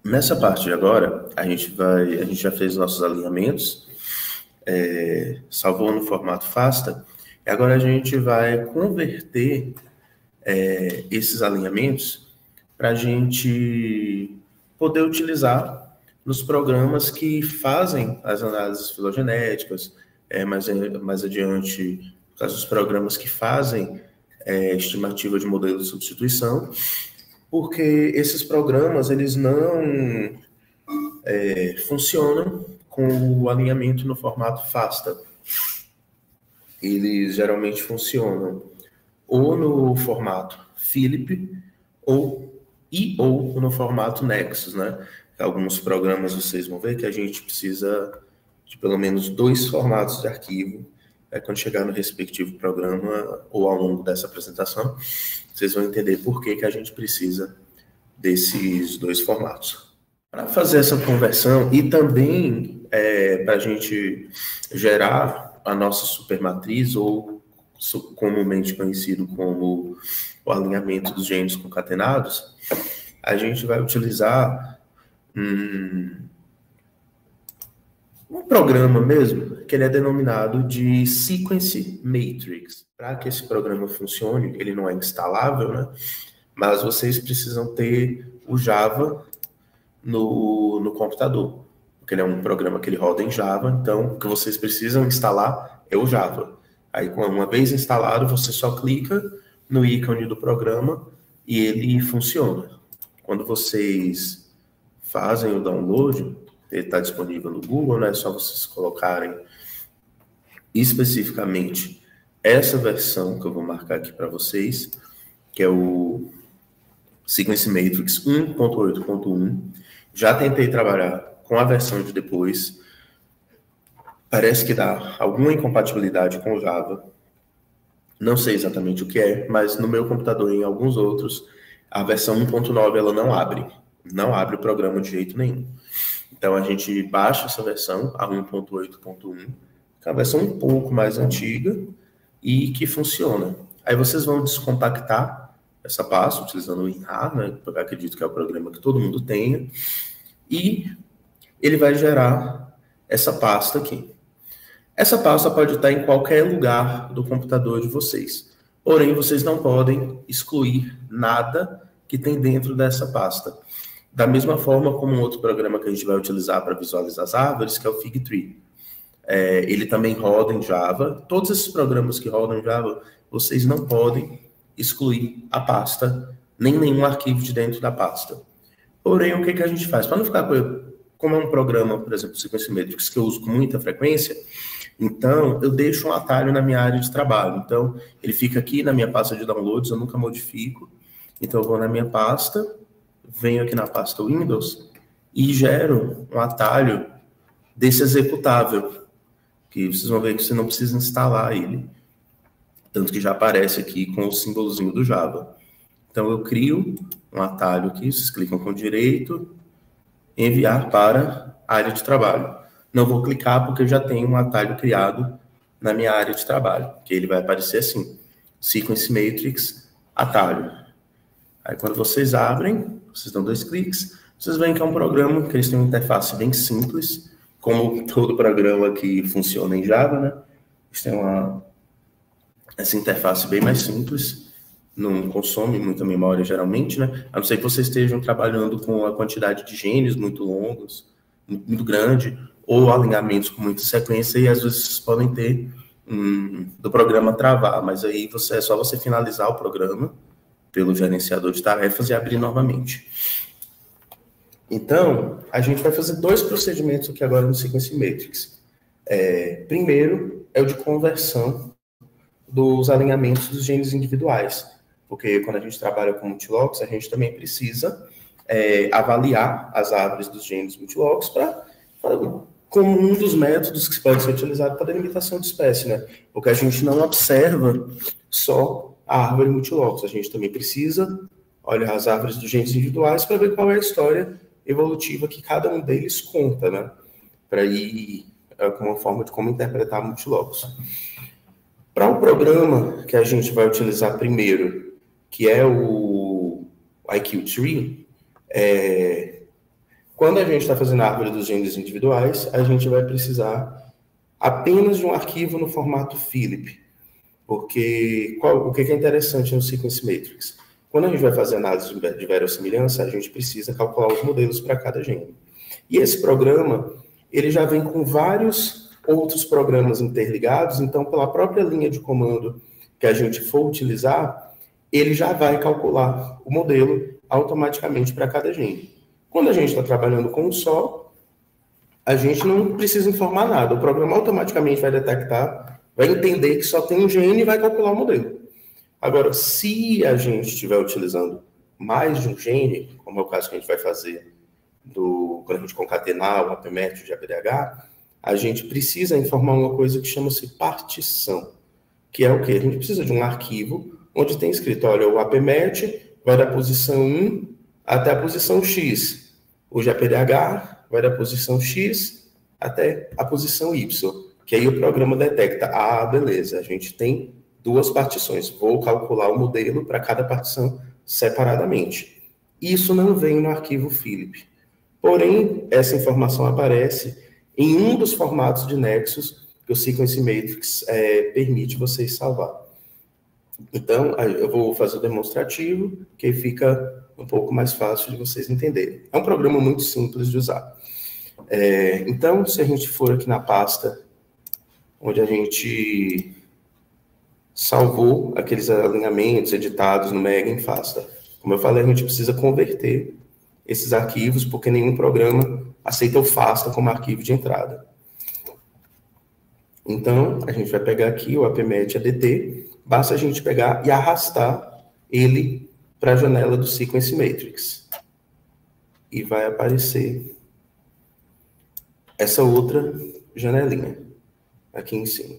Nessa parte de agora, a gente já fez nossos alinhamentos, salvou no formato FASTA, e agora a gente vai converter esses alinhamentos para a gente poder utilizar nos programas que fazem as análises filogenéticas, mais adiante, no caso dos programas que fazem estimativa de modelo de substituição, porque esses programas, eles não funcionam com o alinhamento no formato FASTA. Eles geralmente funcionam ou no formato Philip ou no formato Nexus, né? Alguns programas vocês vão ver que a gente precisa de pelo menos 2 formatos de arquivo. Quando chegar no respectivo programa ou ao longo dessa apresentação, vocês vão entender por que a gente precisa desses 2 formatos. Para fazer essa conversão e também para a gente gerar a nossa supermatriz, ou comumente conhecido como o alinhamento dos genes concatenados, a gente vai utilizar um programa mesmo, que ele é denominado de Sequence Matrix. Para que esse programa funcione, ele não é instalável, né? Mas vocês precisam ter o Java no computador, porque ele é um programa que ele roda em Java, então o que vocês precisam instalar é o Java. Aí, uma vez instalado, você só clica no ícone do programa e ele funciona. Quando vocês fazem o download, ele está disponível no Google, né? É só vocês colocarem especificamente essa versão que eu vou marcar aqui para vocês, que é o Sequence Matrix 1.8.1. Já tentei trabalhar com a versão de depois. Parece que dá alguma incompatibilidade com o Java. Não sei exatamente o que é, mas no meu computador e em alguns outros, a versão 1.9 ela não abre. Não abre o programa de jeito nenhum. Então a gente baixa essa versão, a 1.8.1, que é uma versão um pouco mais antiga e que funciona. Aí vocês vão descompactar essa pasta, utilizando o WinRAR, né? Eu acredito que é o programa que todo mundo tenha, e ele vai gerar essa pasta aqui. Essa pasta pode estar em qualquer lugar do computador de vocês, porém vocês não podem excluir nada que tem dentro dessa pasta. Da mesma forma como um outro programa que a gente vai utilizar para visualizar as árvores, que é o Figtree. Ele também roda em Java. Todos esses programas que rodam em Java, vocês não podem excluir a pasta, nem nenhum arquivo de dentro da pasta. Porém, o que a gente faz? Para não ficar como é um programa, por exemplo, Sequence Matrix, que eu uso com muita frequência, então eu deixo um atalho na minha área de trabalho. Então, ele fica aqui na minha pasta de downloads, eu nunca modifico. Então, eu vou na minha pasta, venho aqui na pasta Windows e gero um atalho desse executável, que vocês vão ver que você não precisa instalar ele. Tanto que já aparece aqui com o símbolozinho do Java. Então, eu crio um atalho aqui, vocês clicam com direito, enviar para a área de trabalho. Não vou clicar porque eu já tenho um atalho criado na minha área de trabalho, que ele vai aparecer assim, Sequence Matrix, atalho. Aí, quando vocês abrem, vocês dão 2 cliques, vocês veem que é um programa que eles têm uma interface bem simples, como todo programa que funciona em Java, né? Eles têm essa interface bem mais simples, não consome muita memória geralmente, né? A não ser que vocês estejam trabalhando com a quantidade de genes muito longos, muito grande, ou alinhamentos com muita sequência, e às vezes vocês podem ter do programa travar, mas aí é só você finalizar o programa pelo gerenciador de tarefas e abrir novamente. Então, a gente vai fazer 2 procedimentos aqui agora no Sequence Matrix. Primeiro é o de conversão dos alinhamentos dos genes individuais, porque quando a gente trabalha com multilocks, a gente também precisa avaliar as árvores dos genes multilocks como um dos métodos que pode ser utilizado para delimitação de espécie, né? Porque a gente não observa só a árvore multilocks, a gente também precisa olhar as árvores dos genes individuais para ver qual é a história evolutiva que cada um deles conta, né? Para ir com uma forma de como interpretar multilocks. Para o programa que a gente vai utilizar primeiro, que é o IQ Tree, Quando a gente está fazendo a árvore dos genes individuais, a gente vai precisar apenas de um arquivo no formato Philip, porque o que é interessante no Sequence Matrix? Quando a gente vai fazer análise de verossimilhança, a gente precisa calcular os modelos para cada gene. E esse programa, ele já vem com vários outros programas interligados, então, pela própria linha de comando que a gente for utilizar, ele já vai calcular o modelo automaticamente para cada gene. Quando a gente está trabalhando com um só, a gente não precisa informar nada. O programa automaticamente vai detectar, vai entender que só tem um gene e vai calcular o modelo. Agora, se a gente estiver utilizando mais de um gene, como é o caso que a gente vai fazer quando a gente concatenar o APMET e o GPDH, a gente precisa informar uma coisa que chama-se partição, que é o quê? A gente precisa de um arquivo onde tem escrito, olha, o APMET vai da posição 1 até a posição X. O GPDH vai da posição X até a posição Y, que aí o programa detecta, beleza, a gente tem duas partições, vou calcular o modelo para cada partição separadamente. Isso não vem no arquivo Philip. Porém, essa informação aparece em um dos formatos de nexus que o Sequence Matrix permite vocês salvar. Então, eu vou fazer o demonstrativo, que aí fica um pouco mais fácil de vocês entenderem. É um programa muito simples de usar. Então, se a gente for aqui na pasta onde a gente salvou aqueles alinhamentos editados no Mega em Fasta. Como eu falei, a gente precisa converter esses arquivos, porque nenhum programa aceita o Fasta como arquivo de entrada. Então, a gente vai pegar aqui o APMET ADT, basta a gente pegar e arrastar ele para a janela do Sequence Matrix. E vai aparecer essa outra janelinha aqui em cima.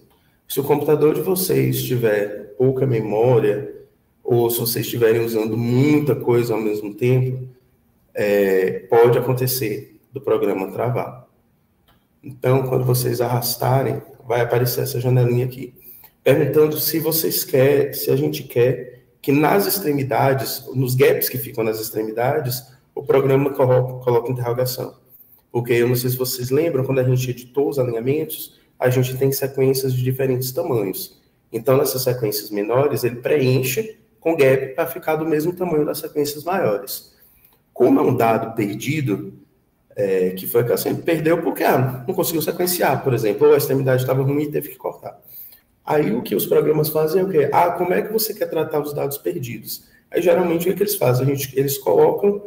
Se o computador de vocês tiver pouca memória, ou se vocês estiverem usando muita coisa ao mesmo tempo, pode acontecer do programa travar. Então, quando vocês arrastarem, vai aparecer essa janelinha aqui, perguntando se a gente quer que nas extremidades, nos gaps que ficam nas extremidades, o programa coloque interrogação. Porque eu não sei se vocês lembram, quando a gente editou os alinhamentos, a gente tem sequências de diferentes tamanhos. Então, nessas sequências menores, ele preenche com gap para ficar do mesmo tamanho das sequências maiores. Como é um dado perdido, que foi assim, perdeu porque não conseguiu sequenciar, por exemplo, ou a extremidade estava ruim e teve que cortar. Aí, o que os programas fazem é o quê? Como é que você quer tratar os dados perdidos? Aí, geralmente, o que eles fazem? Eles colocam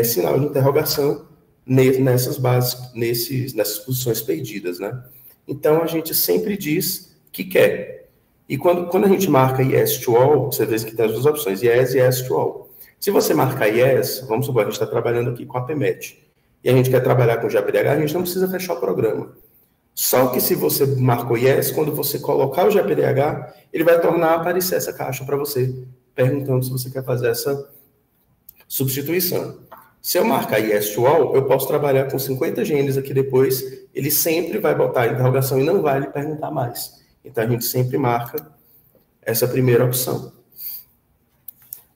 sinal de interrogação nessas bases, nessas posições perdidas, né? Então, a gente sempre diz que quer. E quando a gente marca yes to all, você vê que tem as duas opções, yes e yes to all. Se você marcar yes, vamos supor, a gente está trabalhando aqui com a APMET, e a gente quer trabalhar com o GPDH, a gente não precisa fechar o programa. Só que se você marcou yes, quando você colocar o GPDH, ele vai tornar a aparecer essa caixa para você, perguntando se você quer fazer essa substituição. Se eu marcar yes to all, eu posso trabalhar com 50 genes aqui depois, ele sempre vai botar a interrogação e não vai lhe perguntar mais. Então, a gente sempre marca essa primeira opção.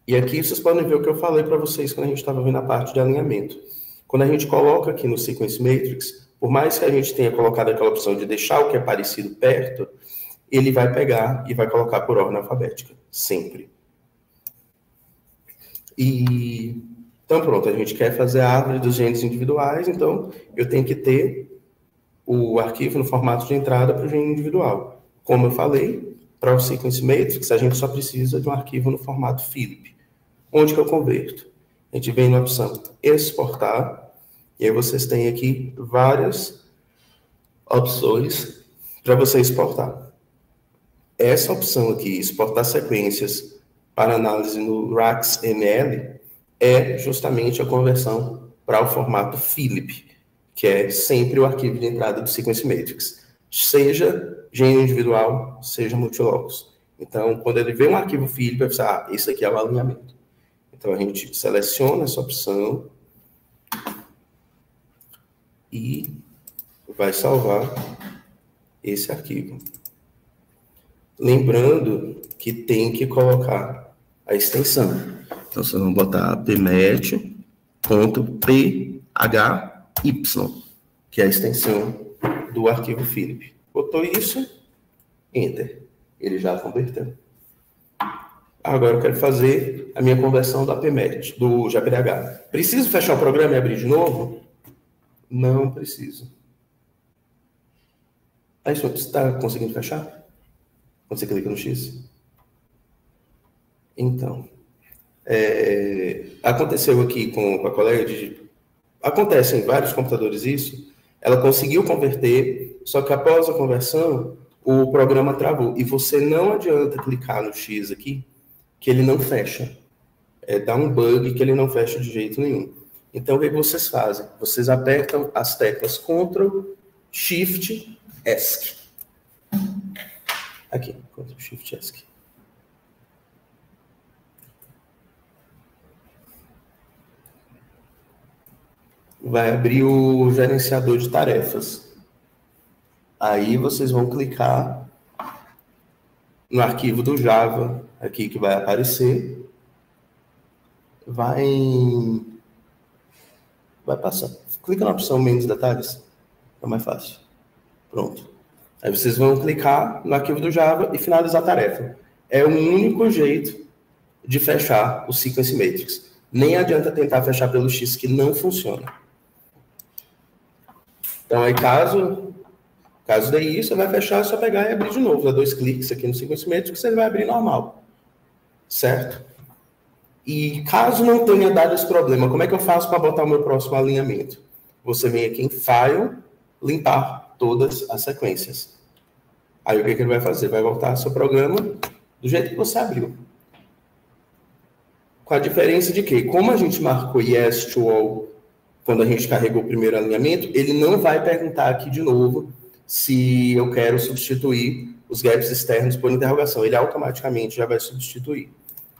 E aqui vocês podem ver o que eu falei para vocês quando a gente estava vendo a parte de alinhamento. Quando a gente coloca aqui no Sequence Matrix, por mais que a gente tenha colocado aquela opção de deixar o que é parecido perto, ele vai pegar e vai colocar por ordem alfabética, sempre. Então, pronto, a gente quer fazer a árvore dos genes individuais, então eu tenho que ter o arquivo no formato de entrada para o gene individual. Como eu falei, para o Sequence Matrix, a gente só precisa de um arquivo no formato Philip. Onde que eu converto? A gente vem na opção exportar, e aí vocês têm aqui várias opções para você exportar. Essa opção aqui, exportar sequências para análise no RAX-ML, é justamente a conversão para o formato Philip, que é sempre o arquivo de entrada do Sequence Matrix, seja gene individual, seja multilocus. Então, quando ele vê um arquivo Philip, vai pensar, esse aqui é o alinhamento. Então, a gente seleciona essa opção e vai salvar esse arquivo. Lembrando que tem que colocar a extensão. Então, vocês vão botar APMET que é a extensão do arquivo Philip. Botou isso, Enter. Ele já converteu. Agora eu quero fazer a minha conversão da PMET, do GPDH. Preciso fechar o programa e abrir de novo? Não preciso. Aí, você está conseguindo fechar? Quando você clica no X? Então, aconteceu aqui com a colega, acontece em vários computadores isso, ela conseguiu converter, só que após a conversão, o programa travou. E você não adianta clicar no X aqui, que ele não fecha. Dá um bug que ele não fecha de jeito nenhum. Então, o que vocês fazem? Vocês apertam as teclas Ctrl, Shift, ESC. Aqui, Ctrl, Shift, ESC. Vai abrir o gerenciador de tarefas. Aí vocês vão clicar no arquivo do Java, aqui que vai aparecer. Vai passar. Clica na opção menos detalhes. É mais fácil. Pronto. Aí vocês vão clicar no arquivo do Java e finalizar a tarefa. É o único jeito de fechar o Sequence Matrix. Nem adianta tentar fechar pelo X, que não funciona. Então, aí, caso daí isso, você vai fechar, é só pegar e abrir de novo. Dá 2 cliques aqui no Sequence Matrix, você vai abrir normal. Certo? E caso não tenha dado esse problema, como é que eu faço para botar o meu próximo alinhamento? Você vem aqui em File, limpar todas as sequências. Aí o que ele vai fazer? Vai voltar ao seu programa do jeito que você abriu. Com a diferença de que, como a gente marcou yes to all quando a gente carregou o primeiro alinhamento, ele não vai perguntar aqui de novo se eu quero substituir os gaps externos por interrogação. Ele automaticamente já vai substituir.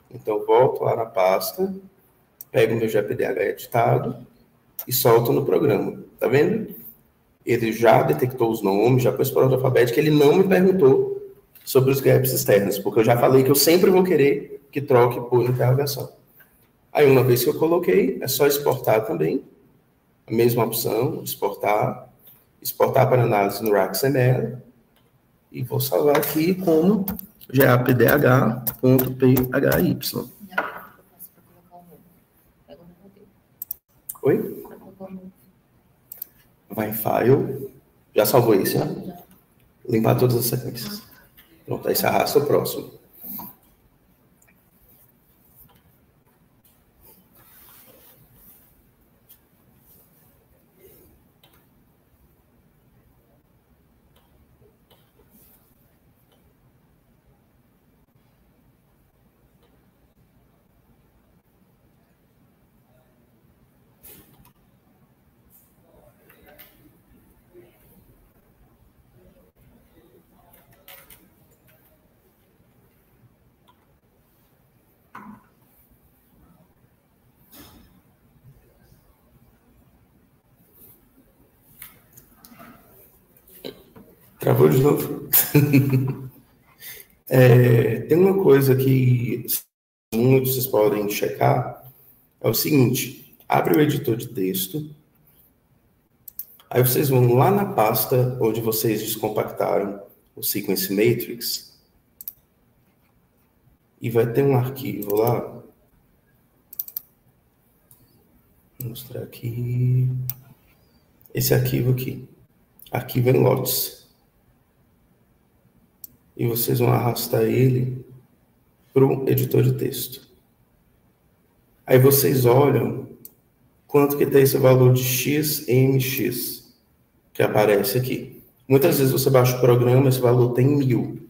Então, eu volto lá na pasta, pego o meu GPDH editado e solto no programa. Tá vendo? Ele já detectou os nomes, já pôs por ordem alfabética, ele não me perguntou sobre os gaps externos, porque eu já falei que eu sempre vou querer que troque por interrogação. Aí, uma vez que eu coloquei, é só exportar também. A mesma opção, exportar para análise no RAXML, e vou salvar aqui como gapdh.phy. Oi? Vai em File. Já salvou isso, né? Limpar todas as sequências. Pronto, aí você arrasta o próximo. Travou de novo? Tem uma coisa que muitos vocês podem checar, é o seguinte, abre o editor de texto, aí vocês vão lá na pasta onde vocês descompactaram o Sequence Matrix, e vai ter um arquivo lá, vou mostrar aqui, esse arquivo aqui, arquivo em lotes. E vocês vão arrastar ele para o editor de texto. Aí vocês olham quanto que tem esse valor de XMX, que aparece aqui. Muitas vezes você baixa o programa, esse valor tem 1000.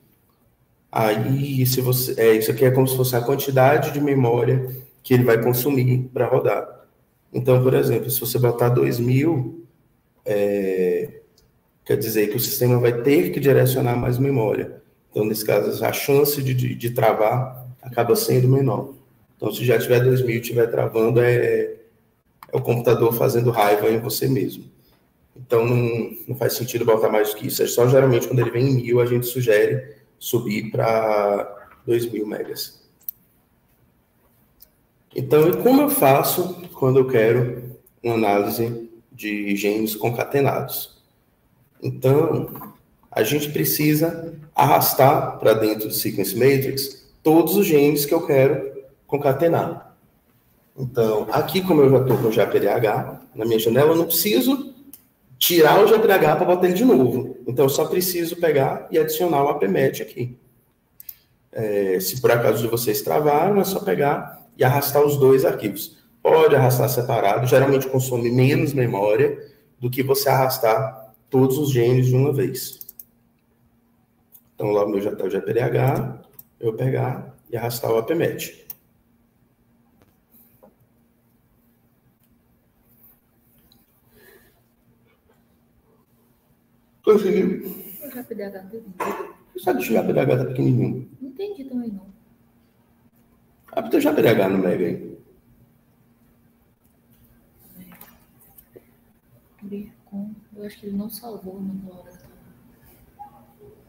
Aí, se você, isso aqui é como se fosse a quantidade de memória que ele vai consumir para rodar. Então, por exemplo, se você botar 2000, quer dizer que o sistema vai ter que direcionar mais memória. Então, nesse caso, a chance de travar acaba sendo menor. Então, se já tiver 2000 e estiver travando, é o computador fazendo raiva em você mesmo. Então, não faz sentido botar mais do que isso. É só, geralmente, quando ele vem em 1000, a gente sugere subir para 2000 megas. Então, e como eu faço quando eu quero uma análise de genes concatenados? Então, a gente precisa arrastar para dentro do Sequence Matrix todos os genes que eu quero concatenar. Então, aqui, como eu já estou com o GPDH na minha janela, eu não preciso tirar o GPDH para botar ele de novo. Então, eu só preciso pegar e adicionar o APMET aqui. Se por acaso de vocês travaram, é só pegar e arrastar os dois arquivos. Pode arrastar separado, geralmente consome menos memória do que você arrastar todos os genes de uma vez. Então, lá o meu já está o GPDH, eu pegar e arrastar o APMET. Conseguiu? O GPDH tá pequenininho. Sabe que o GPDH tá pequenininho? Não entendi também, não. Abre o teu GPDH no Mega aí. Eu acho que ele não salvou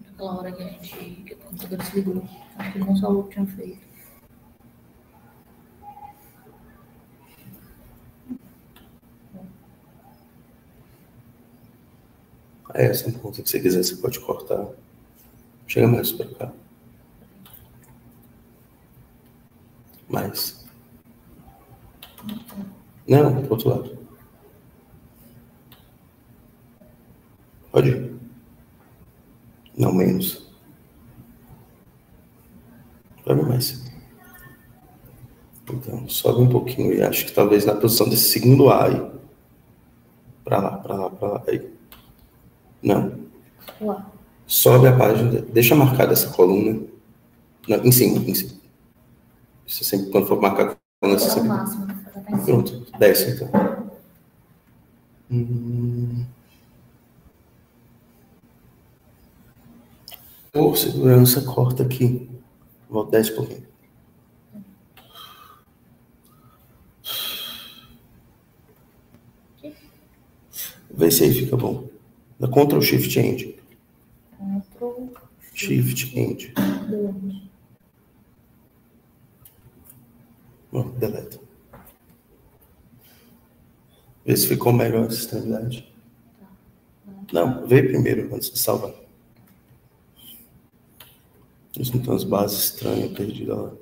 naquela hora que o computador desligou. Acho que ele não salvou o que tinha feito. Essa ponta que você quiser, você pode cortar. Chega mais para cá. Mais. Não, pro outro lado. Pode ir. Não, menos. Sobe mais. Então, sobe um pouquinho e acho que talvez na posição desse segundo A aí. Pra lá, pra lá, pra lá. Aí. Não. Lá. Sobe a página. Deixa marcada essa coluna. Não, em cima, em cima. Isso sempre, quando for marcar a coluna, você sempre... máximo, tá em cima. Pronto, desce então. Por segurança, corta aqui. Volta 10 pouquinho. Vê se aí fica bom. Dá Ctrl Shift End. Ctrl Shift End. Bom, deleta. Vê se ficou melhor essa extremidade. Não, vê primeiro antes de salvar. Isso não tem umas bases estranhas perdidas lá.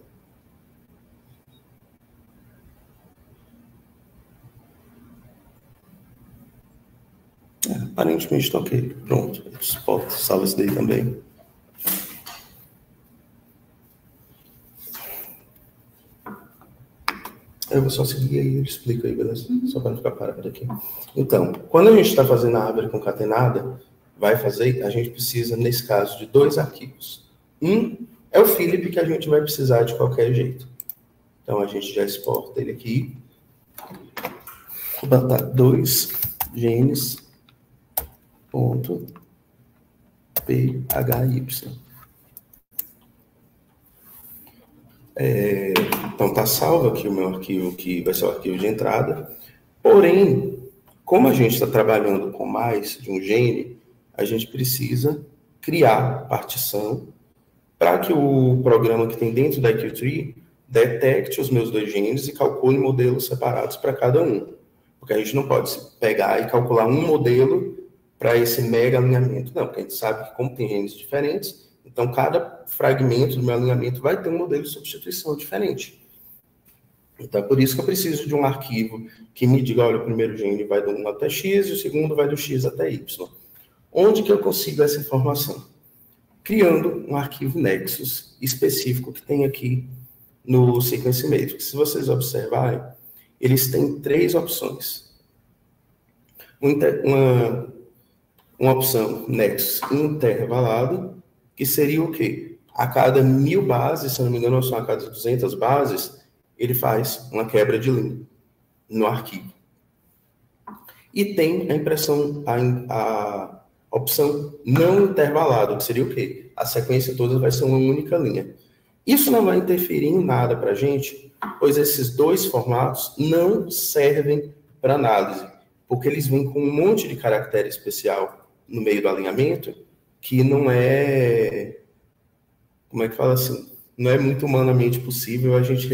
Aparentemente está ok. Pronto. Salva isso daí também. Eu vou só seguir aí, ele explica aí, beleza? Só para não ficar parado aqui. Então, quando a gente está fazendo a árvore concatenada, a gente precisa, nesse caso, de dois arquivos. Um é o Philip, que a gente vai precisar de qualquer jeito. Então, a gente já exporta ele aqui. Vou botar 2 genes ponto phy. Então, está salvo aqui o meu arquivo, que vai ser o arquivo de entrada. Porém, como a gente está trabalhando com mais de um gene, a gente precisa criar partição para que o programa que tem dentro da IQ-Tree detecte os meus 2 genes e calcule modelos separados para cada um. Porque a gente não pode pegar e calcular um modelo para esse mega alinhamento. Não, porque a gente sabe que como tem genes diferentes, então cada fragmento do meu alinhamento vai ter um modelo de substituição diferente. Então é por isso que eu preciso de um arquivo que me diga, olha, o primeiro gene vai do 1 até X e o segundo vai do X até Y. Onde que eu consigo essa informação? Criando um arquivo Nexus específico que tem aqui no Sequence Matrix. Se vocês observarem, eles têm 3 opções. Uma opção Nexus intervalado, que seria o quê? A cada 1000 bases, se eu não me engano, são a cada 200 bases, ele faz uma quebra de linha no arquivo. E tem a impressão, a opção não intervalada, que seria o quê? A sequência toda vai ser uma única linha. Isso não vai interferir em nada para a gente, pois esses 2 formatos não servem para análise, porque eles vêm com um monte de caractere especial no meio do alinhamento, que não é, como é que fala assim? não é muito humanamente possível a gente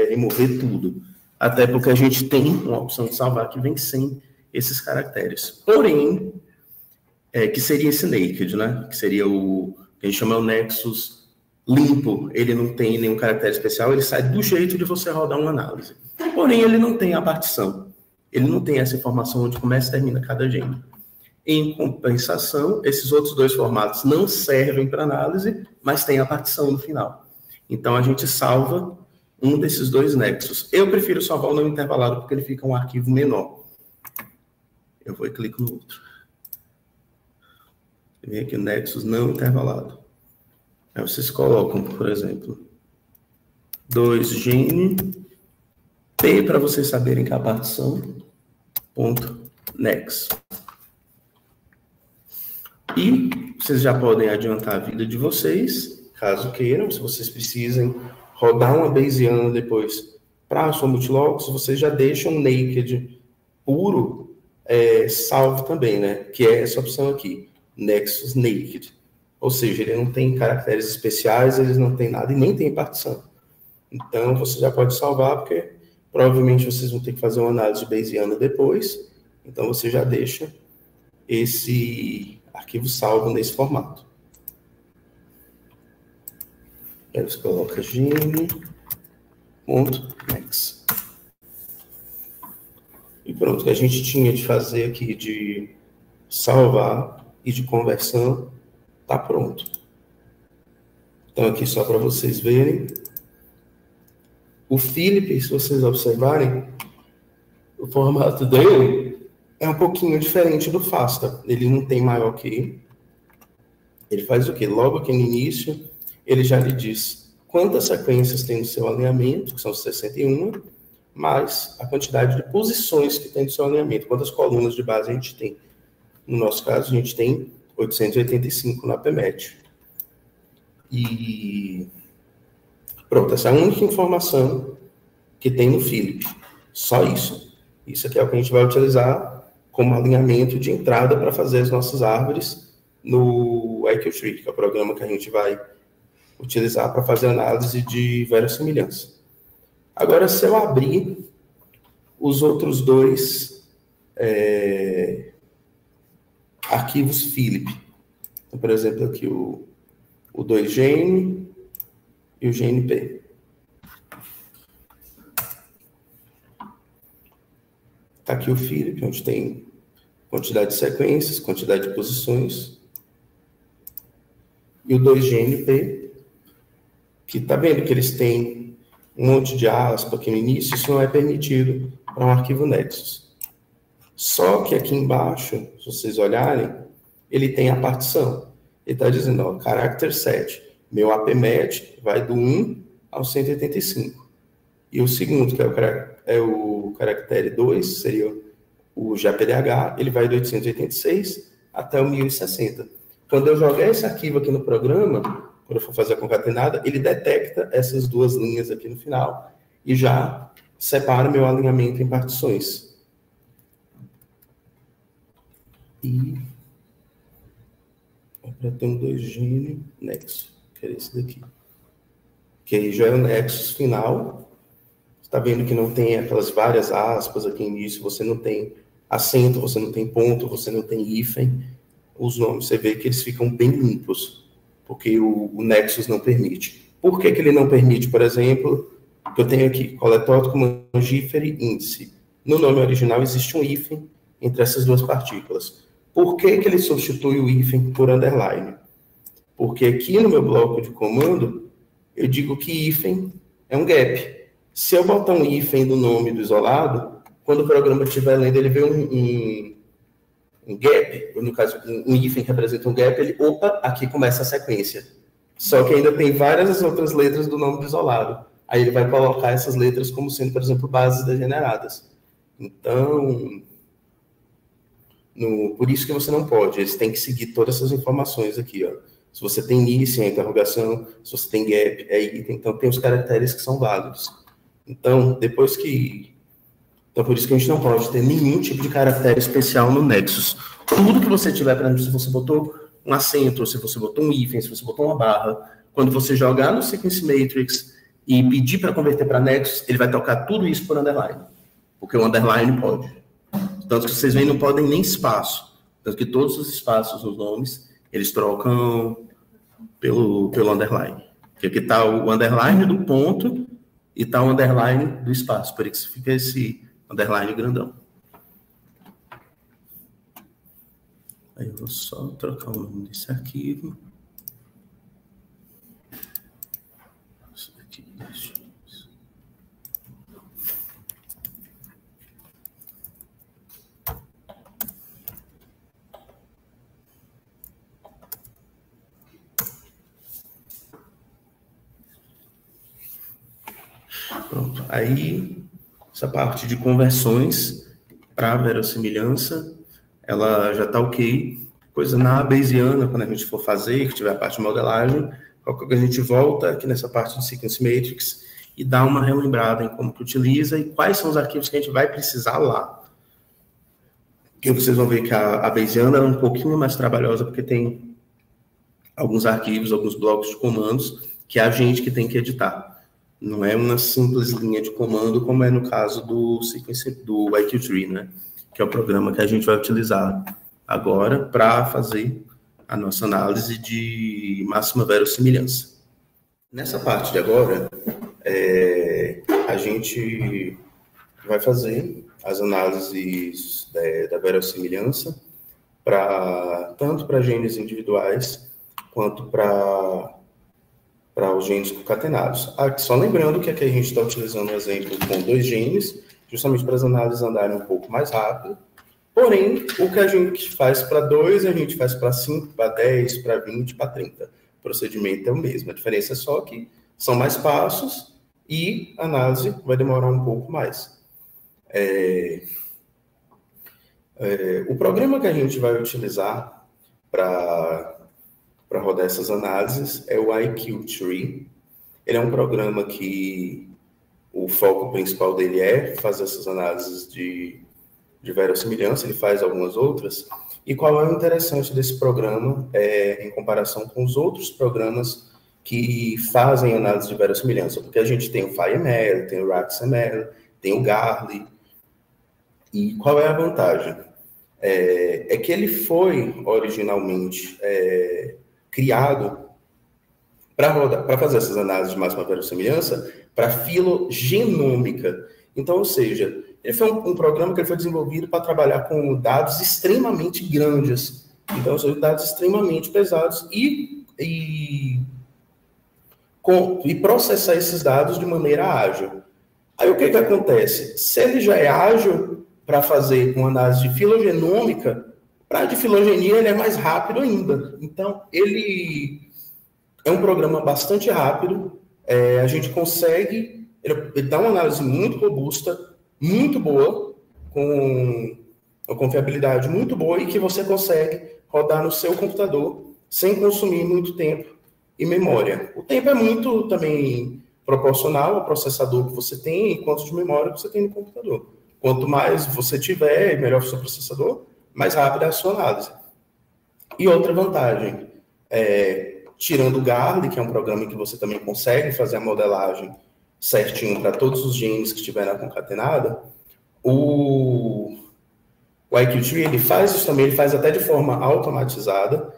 remover tudo. Até porque a gente tem uma opção de salvar que vem sem esses caracteres. Porém, que seria esse naked, né? Que seria o que a gente chama o Nexus limpo. Ele não tem nenhum caractere especial, ele sai do jeito de você rodar uma análise. Porém, ele não tem a partição. Ele não tem essa informação onde começa e termina cada gene. Em compensação, esses outros dois formatos não servem para análise, mas tem a partição no final. Então, a gente salva um desses dois nexos. Eu prefiro salvar o não intervalado porque ele fica um arquivo menor. Eu vou e clico no outro. Vem aqui o nexus não intervalado. Aí vocês colocam, por exemplo, 2 gene P para vocês saberem que é a partição ponto next. E vocês já podem adiantar a vida de vocês, caso queiram, se vocês precisem rodar uma Bayesiana depois para a sua multilocus, vocês já deixam um naked puro salvo também, né? Que é essa opção aqui, Nexus Naked. Ou seja, ele não tem caracteres especiais, eles não tem nada e nem tem partição. Então, você já pode salvar, porque provavelmente vocês vão ter que fazer uma análise Bayesiana depois. Então, você já deixa esse arquivo salvo nesse formato. Aí você coloca gene.next. E pronto, o que a gente tinha de fazer aqui de salvar e de conversão está pronto. Então, aqui só para vocês verem. O Philip, se vocês observarem, o formato dele é um pouquinho diferente do FASTA. Ele não tem maior que. Ele faz o quê? Logo aqui no início, ele já lhe diz quantas sequências tem no seu alinhamento, que são 61, mais a quantidade de posições que tem no seu alinhamento, quantas colunas de base a gente tem. No nosso caso, a gente tem 885 na PMET. E pronto, essa é a única informação que tem no Philip. Só isso. Isso aqui é o que a gente vai utilizar como alinhamento de entrada para fazer as nossas árvores no IQTree, que é o programa que a gente vai utilizar para fazer análise de verossimilhança. Agora, se eu abrir os outros dois arquivos Philip, então, por exemplo, aqui o 2gene e o GNP. Está aqui o Philip, onde tem quantidade de sequências, quantidade de posições. E o 2GNP, que está vendo que eles têm um monte de aspa aqui no início, isso não é permitido para um arquivo Nexus. Só que aqui embaixo, se vocês olharem, ele tem a partição. Ele está dizendo, ó, character set, meu APMET vai do 1 ao 185. E o segundo, que é o caractere 2, seria o GPDH, ele vai do 886 até o 1060. Quando eu jogar esse arquivo aqui no programa, quando eu for fazer a concatenada, ele detecta essas duas linhas aqui no final e já separa meu alinhamento em partições. E para ter um 2gene nexo, que é esse daqui. Que aí já é o nexus final. Você está vendo que não tem aquelas várias aspas aqui no início, você não tem acento, você não tem ponto, você não tem hífen. Os nomes, você vê que eles ficam bem limpos, porque o nexus não permite. Por que ele não permite, por exemplo, que eu tenho aqui, coletótipo, mangífero, índice. No nome original existe um hífen entre essas duas partículas. Por que ele substitui o hífen por underline? Porque aqui no meu bloco de comando, eu digo que hífen é um gap. Se eu botar um hífen do nome do isolado, quando o programa estiver lendo, ele vê um gap, no caso, um hífen que representa um gap, ele, opa, aqui começa a sequência. Só que ainda tem várias outras letras do nome do isolado. Aí ele vai colocar essas letras como sendo, por exemplo, bases degeneradas. Então, por isso que você não pode, eles têm que seguir todas essas informações aqui, ó. Se você tem início, é interrogação, se você tem gap, é item, então tem os caracteres que são válidos. Então, então, por isso que a gente não pode ter nenhum tipo de caractere especial no Nexus. Tudo que você tiver, por exemplo, se você botou um acento, se você botou um hífen, se você botou uma barra, quando você jogar no Sequence Matrix e pedir para converter para Nexus, ele vai trocar tudo isso por underline, porque o underline pode. Tanto que vocês veem, não podem nem espaço. Tanto que todos os espaços nos nomes, eles trocam pelo underline. Porque aqui está o underline do ponto e está o underline do espaço. Por isso fica esse underline grandão. Aí eu vou só trocar o nome desse arquivo. Isso aqui, deixa eu... Pronto. Aí, essa parte de conversões para verossimilhança, ela já está ok. Coisa na Bayesiana, quando a gente for fazer, que tiver a parte de modelagem, qualquer coisa a gente volta aqui nessa parte de Sequence Matrix e dá uma relembrada em como que utiliza e quais são os arquivos que a gente vai precisar lá. Porque vocês vão ver que a Bayesiana é um pouquinho mais trabalhosa, porque tem alguns arquivos, alguns blocos de comandos que é a gente que tem que editar. Não é uma simples linha de comando, como é no caso do IQ-Tree, né? Que é o programa que a gente vai utilizar agora para fazer a nossa análise de máxima verossimilhança. Nessa parte de agora, a gente vai fazer as análises da verossimilhança tanto para genes individuais quanto para os genes concatenados. Só lembrando que aqui a gente está utilizando um exemplo com 2 genes, justamente para as análises andarem um pouco mais rápido. Porém, o que a gente faz para 2, a gente faz para 5, para 10, para 20, para 30. O procedimento é o mesmo. A diferença é só que são mais passos e a análise vai demorar um pouco mais. O programa que a gente vai utilizar para rodar essas análises é o IQ-Tree. Ele é um programa que o foco principal dele é fazer essas análises de verossimilhança, ele faz algumas outras. E qual é o interessante desse programa em comparação com os outros programas que fazem análise de verossimilhança? Porque a gente tem o PhyML, tem o RaxML, tem o Garly. E qual é a vantagem? É que ele foi originalmente criado para fazer essas análises de máxima verossimilhança para filogenômica. Então, ou seja, ele foi um programa que ele foi desenvolvido para trabalhar com dados extremamente grandes. Então, são dados extremamente pesados e processar esses dados de maneira ágil. Aí, o que acontece? Se ele já é ágil para fazer uma análise de filogenômica, para a de filogenia ele é mais rápido ainda. Então, ele é um programa bastante rápido, a gente consegue, ele dá uma análise muito robusta, muito boa, com uma confiabilidade muito boa e que você consegue rodar no seu computador sem consumir muito tempo e memória. O tempo é muito também proporcional ao processador que você tem e quanto de memória que você tem no computador. Quanto mais você tiver, melhor o seu processador, mais rápida é a sua análise. E outra vantagem, tirando o Garly, que é um programa em que você também consegue fazer a modelagem certinho para todos os genes que estiver na concatenada, o IQ-Tree, ele faz isso também, ele faz até de forma automatizada.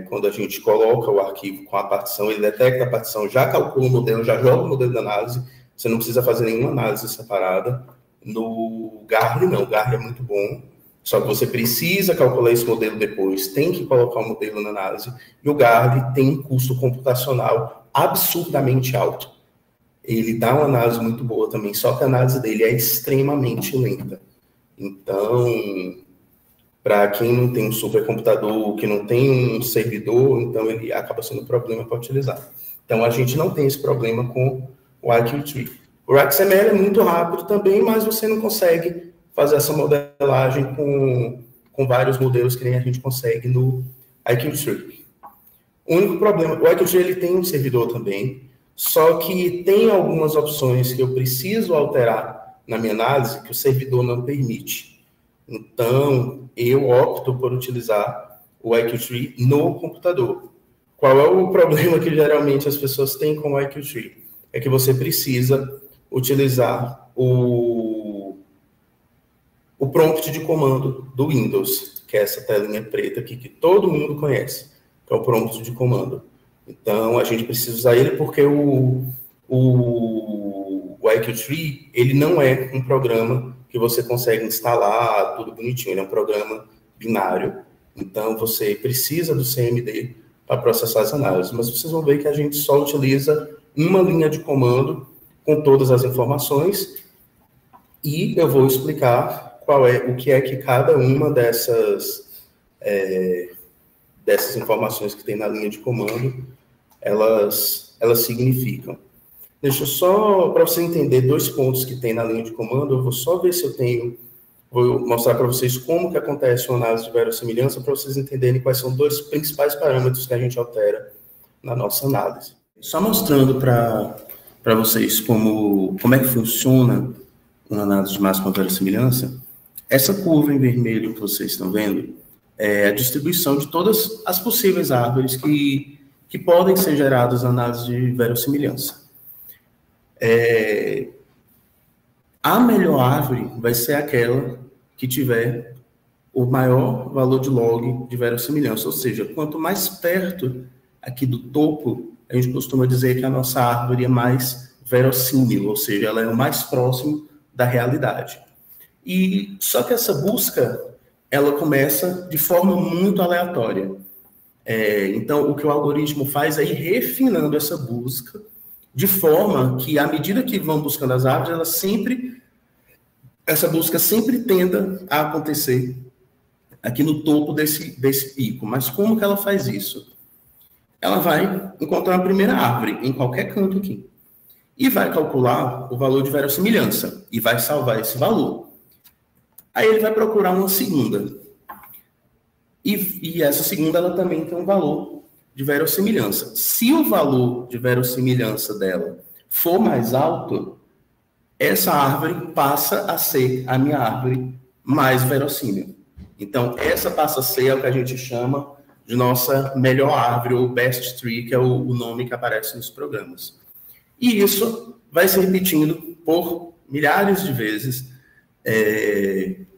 Quando a gente coloca o arquivo com a partição, ele detecta a partição, já calcula o modelo, já joga o modelo de análise, você não precisa fazer nenhuma análise separada. No Garly, não, o Garly é muito bom, só que você precisa calcular esse modelo depois, tem que colocar o modelo na análise, e o Garly tem um custo computacional absurdamente alto. Ele dá uma análise muito boa também, só que a análise dele é extremamente lenta. Então, para quem não tem um supercomputador, que não tem um servidor, então ele acaba sendo um problema para utilizar. Então, a gente não tem esse problema com o IQ-Tree. O RaxML é muito rápido também, mas você não consegue fazer essa modelagem com vários modelos que nem a gente consegue no IQ-Tree. O único problema, o IQ-Tree ele tem um servidor também, só que tem algumas opções que eu preciso alterar na minha análise que o servidor não permite. Então, eu opto por utilizar o IQ-Tree no computador. Qual é o problema que geralmente as pessoas têm com o IQ-Tree? É que você precisa utilizar o prompt de comando do Windows, que é essa telinha preta aqui que todo mundo conhece, que é o prompt de comando. Então, a gente precisa usar ele porque o IQ-Tree, ele não é um programa que você consegue instalar tudo bonitinho, ele é um programa binário. Então, você precisa do CMD para processar as análises, mas vocês vão ver que a gente só utiliza uma linha de comando com todas as informações e eu vou explicar o que é que cada uma dessas informações que tem na linha de comando, elas significam. Deixa eu só, para você entender 2 pontos que tem na linha de comando, eu vou só ver se eu tenho, vou mostrar para vocês como que acontece uma análise de verossimilhança, para vocês entenderem quais são 2 principais parâmetros que a gente altera na nossa análise. Só mostrando para vocês como é que funciona uma análise de máxima verossimilhança, essa curva em vermelho que vocês estão vendo é a distribuição de todas as possíveis árvores que podem ser geradas na análise de verossimilhança. A melhor árvore vai ser aquela que tiver o maior valor de log de verossimilhança, ou seja, quanto mais perto aqui do topo, a gente costuma dizer que a nossa árvore é mais verossímil, ou seja, ela é o mais próximo da realidade. E só que essa busca, ela começa de forma muito aleatória. Então, o que o algoritmo faz é ir refinando essa busca, de forma que, à medida que vão buscando as árvores, essa busca sempre tenda a acontecer aqui no topo desse pico. Mas como que ela faz isso? Ela vai encontrar a primeira árvore, em qualquer canto aqui, e vai calcular o valor de verossimilhança, e vai salvar esse valor. Aí ele vai procurar uma segunda. E essa segunda, ela também tem um valor de verossimilhança. Se o valor de verossimilhança dela for mais alto, essa árvore passa a ser a minha árvore mais verossímil. Então, essa passa a ser o que a gente chama de nossa melhor árvore, ou best tree, que é o nome que aparece nos programas. E isso vai se repetindo por milhares de vezes,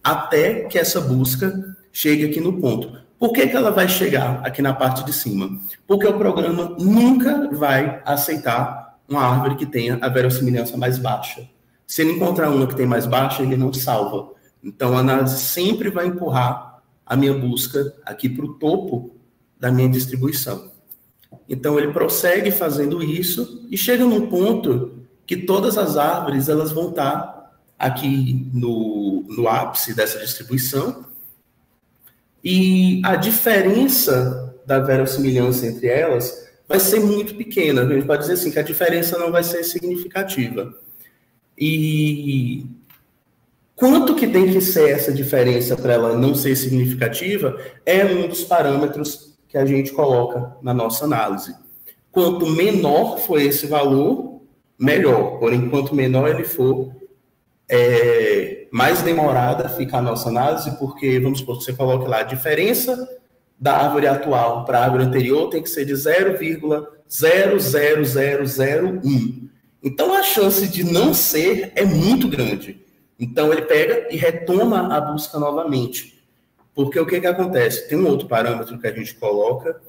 até que essa busca chegue aqui no ponto. Por que ela vai chegar aqui na parte de cima? Porque o programa nunca vai aceitar uma árvore que tenha a verossimilhança mais baixa. Se ele encontrar uma que tem mais baixa, ele não salva. Então, a análise sempre vai empurrar a minha busca aqui para o topo da minha distribuição. Então, ele prossegue fazendo isso e chega num ponto que todas as árvores elas vão estar aqui no ápice dessa distribuição, e a diferença da verossimilhança entre elas vai ser muito pequena. A gente pode dizer assim, que a diferença não vai ser significativa. E quanto que tem que ser essa diferença para ela não ser significativa é um dos parâmetros que a gente coloca na nossa análise. Quanto menor for esse valor, melhor. Porém, quanto menor ele for, mais demorada fica a nossa análise, porque, vamos supor, que você coloque lá, a diferença da árvore atual para a árvore anterior tem que ser de 0,00001. Então, a chance de não ser é muito grande. Então, ele pega e retoma a busca novamente. Porque o que acontece? Tem um outro parâmetro que a gente coloca,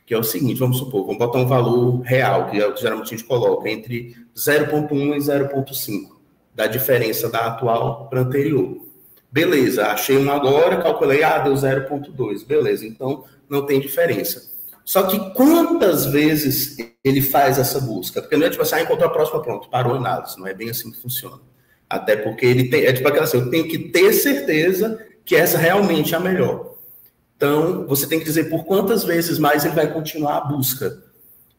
que é o seguinte, vamos supor, vamos botar um valor real, que é o que geralmente a gente coloca, entre 0,1 e 0,5. Da diferença da atual para a anterior. Beleza, achei um agora, calculei, deu 0,2. Beleza, então não tem diferença. Só que quantas vezes ele faz essa busca? Porque não é tipo assim, encontrou a próxima, pronto, parou a análise. Não é bem assim que funciona. Até porque ele tem, tipo aquela assim, eu tenho que ter certeza que essa realmente é a melhor. Então, você tem que dizer por quantas vezes mais ele vai continuar a busca.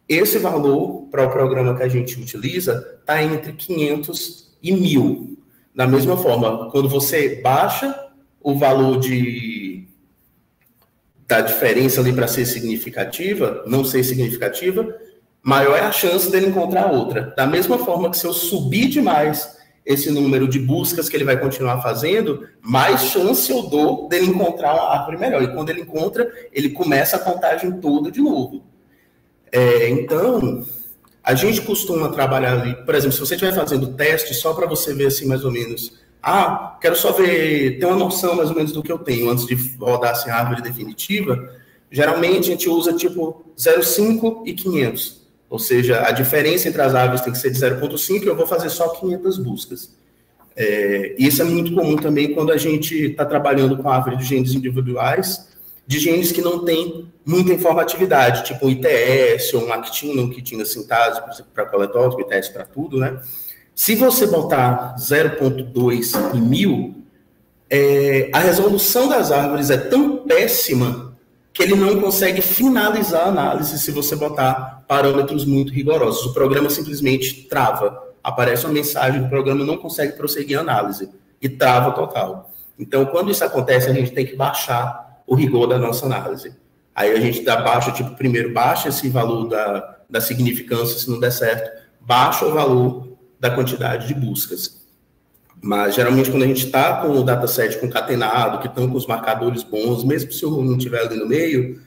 Esse valor, para o programa que a gente utiliza, está entre 500 e 1000. Da mesma forma, quando você baixa o valor da diferença ali para ser significativa, não ser significativa, maior é a chance dele encontrar outra. Da mesma forma que se eu subir demais esse número de buscas que ele vai continuar fazendo, mais chance eu dou dele encontrar uma árvore melhor. E quando ele encontra, ele começa a contagem toda de novo. Então, a gente costuma trabalhar ali, por exemplo, se você estiver fazendo teste, só para você ver assim mais ou menos, quero só ver, ter uma noção mais ou menos do que eu tenho antes de rodar assim, a árvore definitiva, geralmente a gente usa tipo 0,5 e 500, ou seja, a diferença entre as árvores tem que ser de 0,5 e eu vou fazer só 500 buscas. Isso é muito comum também quando a gente está trabalhando com a árvore de genes individuais, de genes que não tem muita informatividade, tipo um ITS ou um actina, um quitina sintase para coletótipo, ITS para tudo, né? Se você botar 0,2 em 1000, a resolução das árvores é tão péssima que ele não consegue finalizar a análise se você botar parâmetros muito rigorosos. O programa simplesmente trava. Aparece uma mensagem, o programa não consegue prosseguir a análise e trava total. Então, quando isso acontece, a gente tem que baixar o rigor da nossa análise. Aí a gente primeiro baixa esse valor da significância, se não der certo, baixa o valor da quantidade de buscas. Mas, geralmente, quando a gente está com o dataset concatenado, que estão com os marcadores bons, mesmo se o não estiver ali no meio,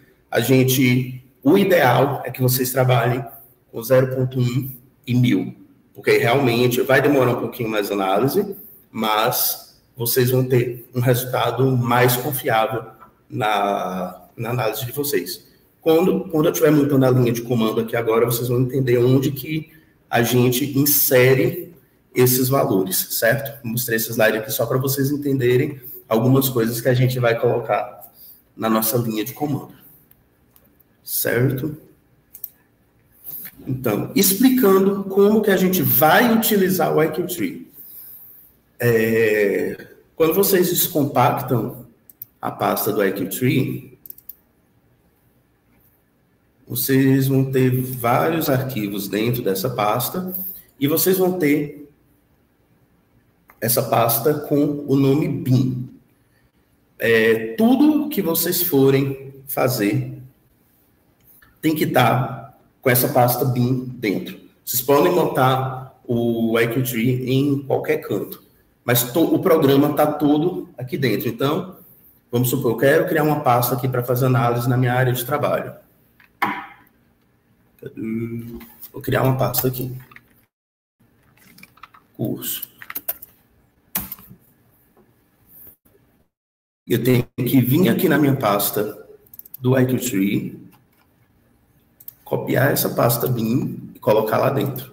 o ideal é que vocês trabalhem com 0,1 e 1000, porque realmente vai demorar um pouquinho mais a análise, mas vocês vão ter um resultado mais confiável na análise de vocês. Quando eu estiver montando a linha de comando aqui agora, vocês vão entender onde que a gente insere esses valores, certo? Mostrei esse slide aqui só para vocês entenderem algumas coisas que a gente vai colocar na nossa linha de comando. Certo? Então, explicando como que a gente vai utilizar o IQ-Tree. Quando vocês descompactam a pasta do IQ-Tree, vocês vão ter vários arquivos dentro dessa pasta e vocês vão ter essa pasta com o nome bin. Tudo que vocês forem fazer tem que estar com essa pasta bin dentro. Vocês podem montar o IQ-Tree em qualquer canto, mas o programa está todo aqui dentro. Então, vamos supor, eu quero criar uma pasta aqui para fazer análise na minha área de trabalho. Vou criar uma pasta aqui. Curso. Eu tenho que vir aqui na minha pasta do IQ-Tree, copiar essa pasta bin e colocar lá dentro.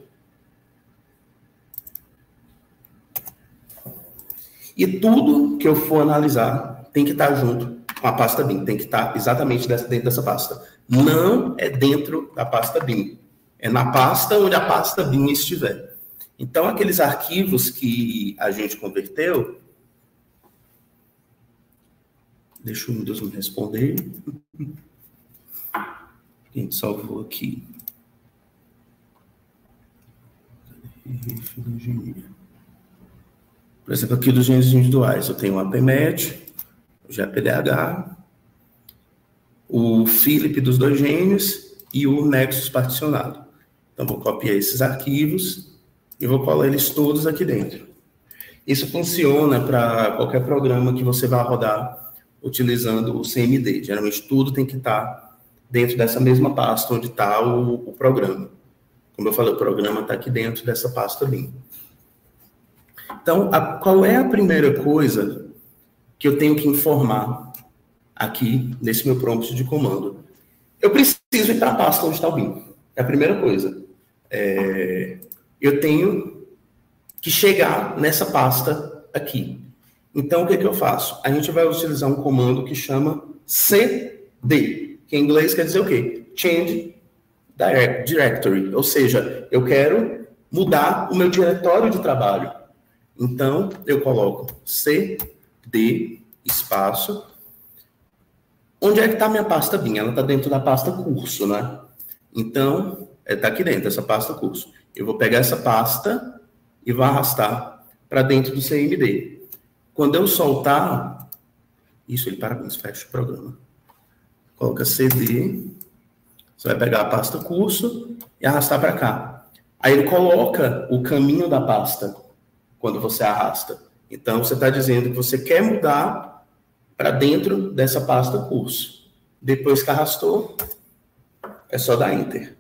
E tudo que eu for analisar tem que estar junto com a pasta bin, tem que estar exatamente dentro dessa pasta. Não é dentro da pasta bin, é na pasta onde a pasta bin estiver. Então, aqueles arquivos que a gente converteu, deixa o Windows me responder. A gente salvou aqui. Por exemplo, aqui dos genes individuais, eu tenho o APMET, o GPDH, o Philip dos 2 genes e o Nexus particionado. Então, vou copiar esses arquivos e vou colar eles todos aqui dentro. Isso funciona para qualquer programa que você vá rodar utilizando o CMD. Geralmente, tudo tem que estar dentro dessa mesma pasta onde está o programa. Como eu falei, o programa está aqui dentro dessa pasta bin. Então, qual é a primeira coisa que eu tenho que informar aqui nesse meu prompt de comando? Eu preciso ir para a pasta onde está o bin. É a primeira coisa. Eu tenho que chegar nessa pasta aqui. Então, o que eu faço? A gente vai utilizar um comando que chama cd, que em inglês quer dizer o quê? Change Directory. Ou seja, eu quero mudar o meu diretório de trabalho. Então, eu coloco cd, espaço. Onde é que está a minha pasta bin? Ela está dentro da pasta curso, né? Então, está aqui dentro, essa pasta curso. Eu vou pegar essa pasta e vou arrastar para dentro do CMD. Quando eu soltar, isso, ele parabéns, fecha o programa. Coloca cd, você vai pegar a pasta curso e arrastar para cá. Aí ele coloca o caminho da pasta quando você arrasta. Então, você está dizendo que você quer mudar para dentro dessa pasta curso. Depois que arrastou, é só dar Enter.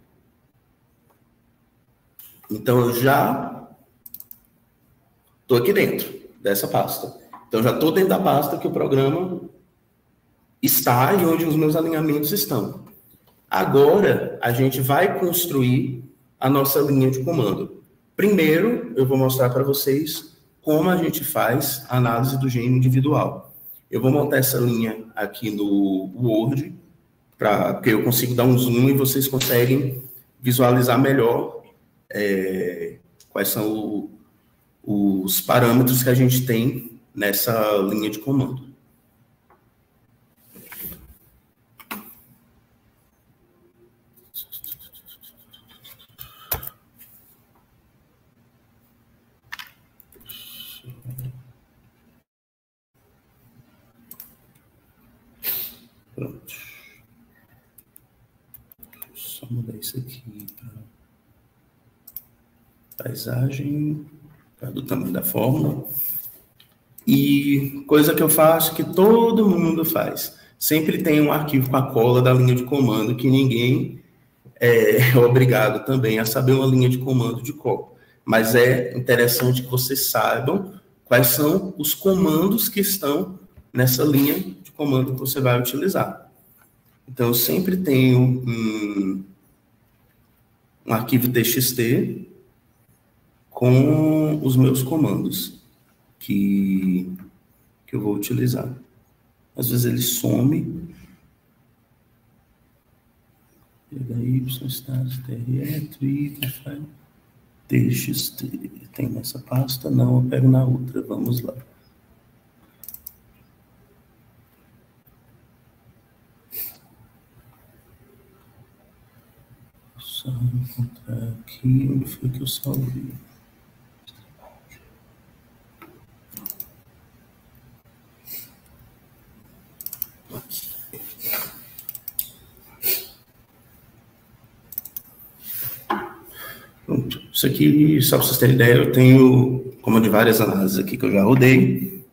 Então, eu já estou aqui dentro dessa pasta. Então, já estou dentro da pasta que o programa está e onde os meus alinhamentos estão. Agora, a gente vai construir a nossa linha de comando. Primeiro, eu vou mostrar para vocês como a gente faz a análise do gene individual. Eu vou montar essa linha aqui no Word, porque eu consigo dar um zoom e vocês conseguem visualizar melhor quais são os parâmetros que a gente tem nessa linha de comando. Pronto. Só mudar isso aqui para paisagem, do tamanho da fórmula. E coisa que eu faço, que todo mundo faz. Sempre tem um arquivo com a cola da linha de comando, que ninguém é obrigado também a saber uma linha de comando de cor. Mas é interessante que vocês saibam quais são os comandos que estão nessa linha de comando que você vai utilizar. Então, eu sempre tenho um arquivo TXT com os meus comandos que eu vou utilizar. Às vezes ele some. PHY, status, TRE, Twitter, file, TXT. Tem nessa pasta? Não, eu pego na outra. Vamos lá. Só encontrar aqui onde foi que eu salvei. Pronto. Isso aqui, só para vocês terem ideia, eu tenho comando de várias análises aqui que eu já rodei.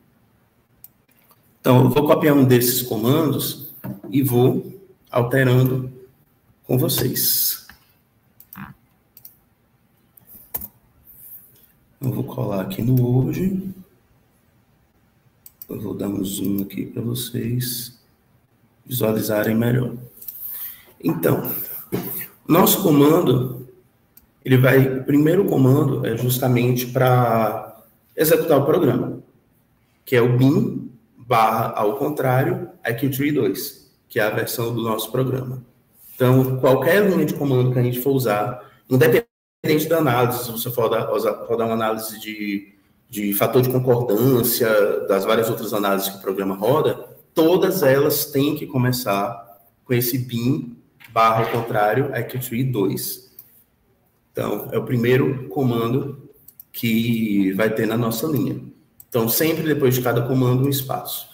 Então, eu vou copiar um desses comandos e vou alterando com vocês. Eu vou colar aqui no Word. Eu vou dar um zoom aqui para vocês visualizarem melhor. Então, nosso comando, o primeiro comando é justamente para executar o programa, que é o bin / iq-tree2, que é a versão do nosso programa. Então, qualquer linha de comando que a gente for usar, independente da análise, se você for dar uma análise de fator de concordância, das várias outras análises que o programa roda, todas elas têm que começar com esse bin / iq-tree2. Então, é o primeiro comando que vai ter na nossa linha. Então, sempre depois de cada comando, um espaço.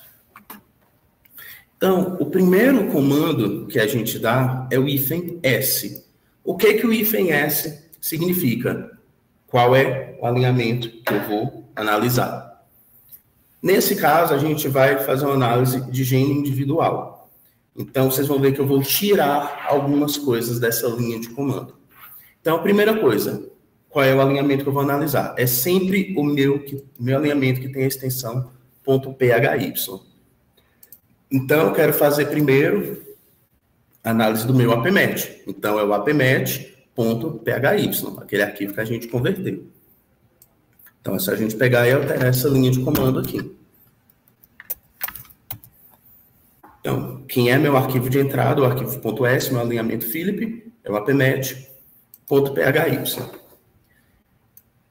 Então, o primeiro comando que a gente dá é o -s. O que o -s significa? Qual é o alinhamento que eu vou analisar? Nesse caso, a gente vai fazer uma análise de gene individual. Então, vocês vão ver que eu vou tirar algumas coisas dessa linha de comando. Então, a primeira coisa, qual é o alinhamento que eu vou analisar? É sempre o meu alinhamento que tem a extensão .phy. Então, eu quero fazer primeiro a análise do meu APMET. Então, é o APMET.phy, aquele arquivo que a gente converteu. Então, é só a gente pegar e alterar essa linha de comando aqui. Então, quem é meu arquivo de entrada, o arquivo .s, meu alinhamento Philip, é o APMET.phy.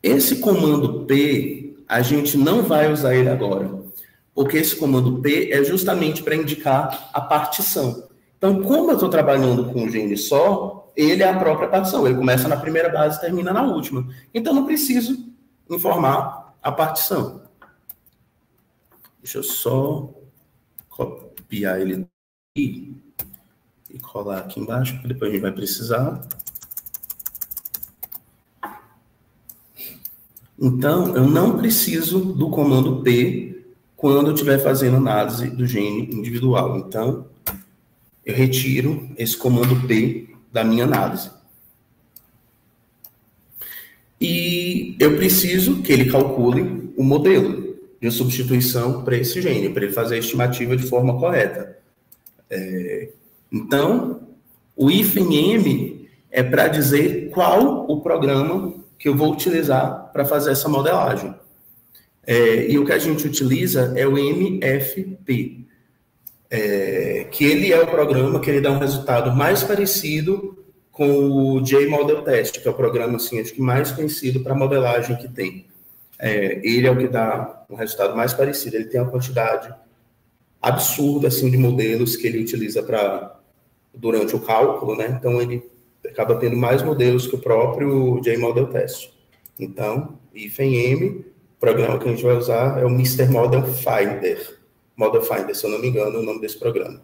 Esse comando P, a gente não vai usar ele agora, porque esse comando P é justamente para indicar a partição. Então, como eu estou trabalhando com o gene só, ele é a própria partição. Ele começa na primeira base e termina na última. Então, não preciso informar a partição. Deixa eu só copiar ele aqui e colar aqui embaixo, porque depois a gente vai precisar. Então, eu não preciso do comando P quando eu estiver fazendo análise do gene individual. Então, eu retiro esse comando P da minha análise. e eu preciso que ele calcule o modelo de substituição para esse gene, para ele fazer a estimativa de forma correta. Então, o if-m é para dizer qual o programa que eu vou utilizar para fazer essa modelagem. E o que a gente utiliza é o MFP, que ele é o programa que ele dá um resultado mais parecido com o JModel Test, que é o programa, assim, acho que mais conhecido para modelagem que tem. Ele é o que dá um resultado mais parecido. Ele tem uma quantidade absurda, assim, de modelos que ele utiliza durante o cálculo, né? Então, ele acaba tendo mais modelos que o próprio JModel Test. Então, if-m, o programa que a gente vai usar é o Mr. Model Finder. Model Finder, se eu não me engano, é o nome desse programa.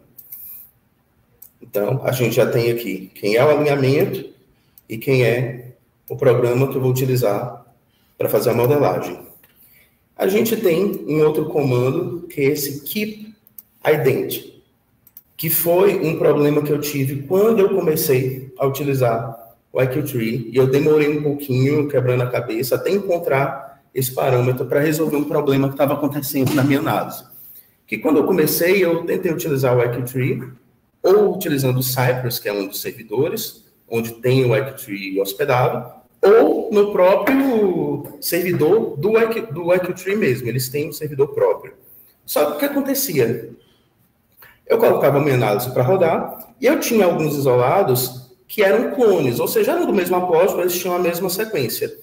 Então, a gente já tem aqui quem é o alinhamento e quem é o programa que eu vou utilizar para fazer a modelagem. A gente tem um outro comando, que é esse keep ident, que foi um problema que eu tive quando eu comecei a utilizar o IQ-Tree, e eu demorei um pouquinho quebrando a cabeça até encontrar esse parâmetro para resolver um problema que estava acontecendo na minha análise. Que quando eu comecei, eu tentei utilizar o IQ-Tree, ou utilizando o Cypress, que é um dos servidores, onde tem o IQ-Tree hospedado, ou no próprio servidor do IQ-Tree mesmo, eles têm um servidor próprio. Só que o que acontecia? Eu colocava a minha análise para rodar, e eu tinha alguns isolados que eram clones, ou seja, eram do mesmo apóstolo, mas eles tinham a mesma sequência,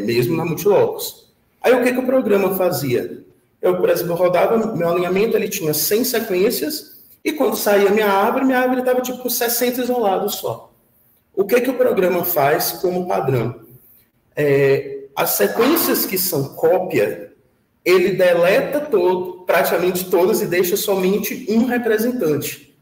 mesmo na Multilocus. Aí o que o programa fazia? Eu, por exemplo, rodava, meu alinhamento ele tinha 100 sequências, e quando saía minha árvore estava tipo com 60 isolados só. O que o programa faz como padrão? As sequências que são cópia, ele deleta praticamente todas e deixa somente um representante.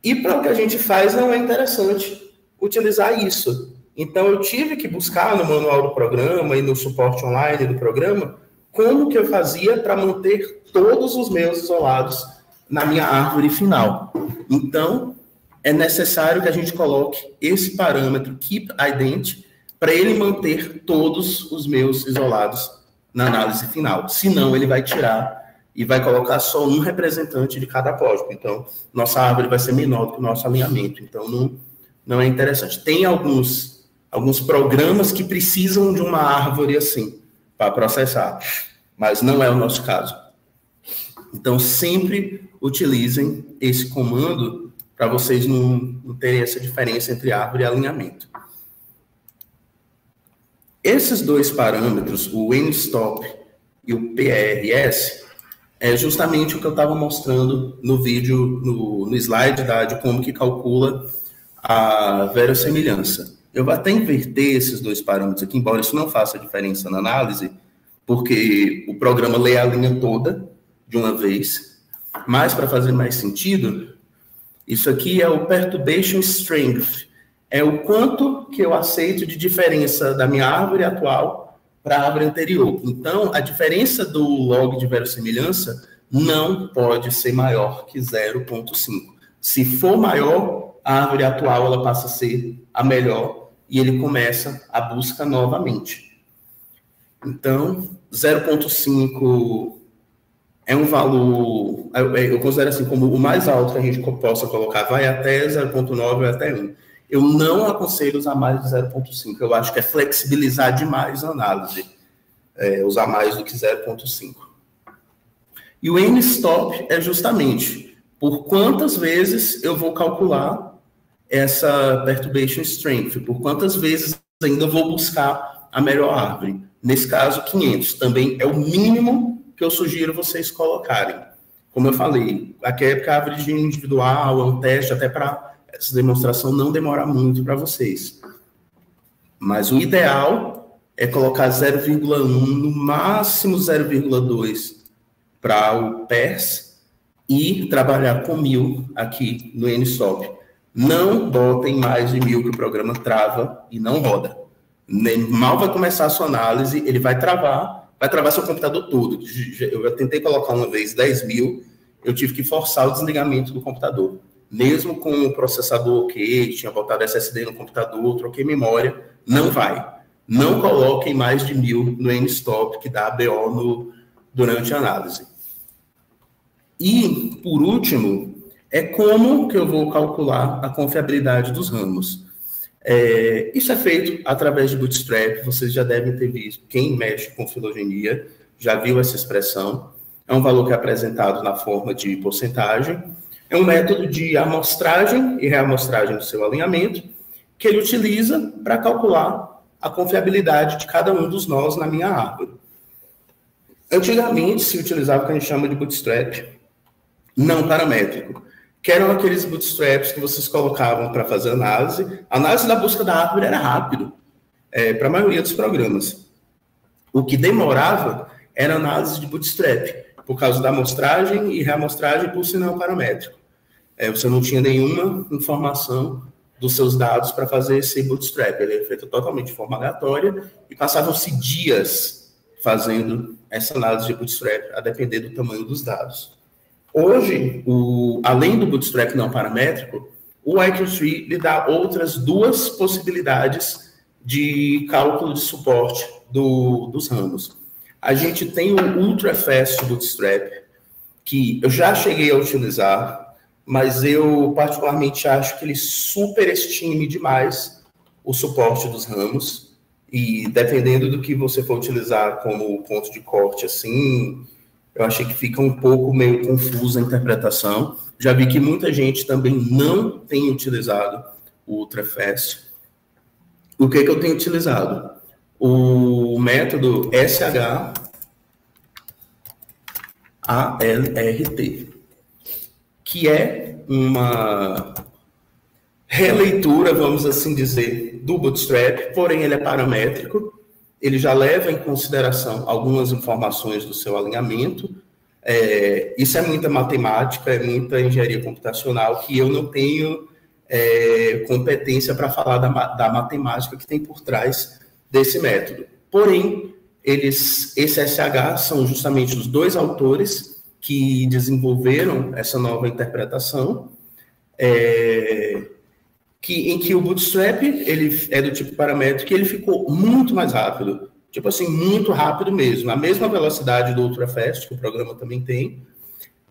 E para o que a gente faz não é interessante utilizar isso. Então eu tive que buscar no manual do programa e no suporte online do programa como que eu fazia para manter todos os meus isolados na minha árvore final. Então, é necessário que a gente coloque esse parâmetro keep ident para ele manter todos os meus isolados na análise final. Senão, ele vai tirar e vai colocar só um representante de cada apóstolo. Então, nossa árvore vai ser menor do que o nosso alinhamento. Então, não é interessante. Tem alguns programas que precisam de uma árvore assim, para processar, mas não é o nosso caso. Então, sempre utilizem esse comando para vocês não terem essa diferença entre árvore e alinhamento. Esses dois parâmetros, o NSTOP e o PRS, é justamente o que eu estava mostrando no vídeo, no slide de como que calcula a verossimilhança. Eu vou até inverter esses dois parâmetros aqui, embora isso não faça diferença na análise, porque o programa lê a linha toda de uma vez, mas para fazer mais sentido, isso aqui é o Perturbation Strength, é o quanto que eu aceito de diferença da minha árvore atual para a árvore anterior. Então, a diferença do log de verossimilhança não pode ser maior que 0,5. Se for maior, a árvore atual ela passa a ser a melhor e ele começa a busca novamente. Então, 0,5 é um valor, eu considero assim, como o mais alto que a gente possa colocar, vai até 0,9 ou até 1. Eu não aconselho usar mais de 0,5. Eu acho que é flexibilizar demais a análise, usar mais do que 0,5. E o NSTOP é justamente por quantas vezes eu vou calcular essa Perturbation Strength, por quantas vezes ainda vou buscar a melhor árvore. Nesse caso, 500. Também é o mínimo que eu sugiro vocês colocarem. Como eu falei, aqui é a árvore individual, é um teste até para essa demonstração não demora muito para vocês. Mas o ideal é colocar 0,1, no máximo 0,2 para o PERS e trabalhar com 1000 aqui no NSTOP. Não botem mais de 1000 que o programa trava e não roda. Mal vai começar a sua análise, ele vai travar seu computador todo. Eu tentei colocar uma vez 10.000, eu tive que forçar o desligamento do computador. Mesmo com o processador ok, tinha botado SSD no computador, troquei memória, não vai. Não coloquem mais de 1000 no NSTOP, que dá BO durante a análise. E, por último, é como que eu vou calcular a confiabilidade dos ramos. Isso é feito através de Bootstrap, vocês já devem ter visto. Quem mexe com filogenia já viu essa expressão. É um valor que é apresentado na forma de porcentagem. É um método de amostragem e reamostragem do seu alinhamento, que ele utiliza para calcular a confiabilidade de cada um dos nós na minha árvore. Antigamente se utilizava o que a gente chama de bootstrap não paramétrico, que eram aqueles bootstraps que vocês colocavam para fazer análise. A análise da busca da árvore era rápido, para a maioria dos programas. O que demorava era a análise de bootstrap, por causa da amostragem e reamostragem por sinal paramétrico. Você não tinha nenhuma informação dos seus dados para fazer esse bootstrap. Ele é feito totalmente de forma aleatória e passavam-se dias fazendo essa análise de bootstrap, a depender do tamanho dos dados. Hoje, além do bootstrap não paramétrico, o IQ3 lhe dá outras duas possibilidades de cálculo de suporte dos ramos. A gente tem o Ultra Fast Bootstrap, que eu já cheguei a utilizar, mas eu particularmente acho que ele superestime demais o suporte dos ramos, e dependendo do que você for utilizar como ponto de corte, assim, eu achei que fica um pouco meio confusa a interpretação. Já vi que muita gente também não tem utilizado o Ultra Fast. O que eu tenho utilizado? O método SHALRT, que é uma releitura, vamos assim dizer, do Bootstrap, porém ele é paramétrico, ele já leva em consideração algumas informações do seu alinhamento. Isso é muita matemática, é muita engenharia computacional, que eu não tenho competência para falar da matemática que tem por trás desse método. Porém, esse SH são justamente os dois autores que desenvolveram essa nova interpretação, em que o Bootstrap ele é do tipo paramétrico e ele ficou muito mais rápido, tipo assim, muito rápido mesmo, a mesma velocidade do Ultrafast, que o programa também tem,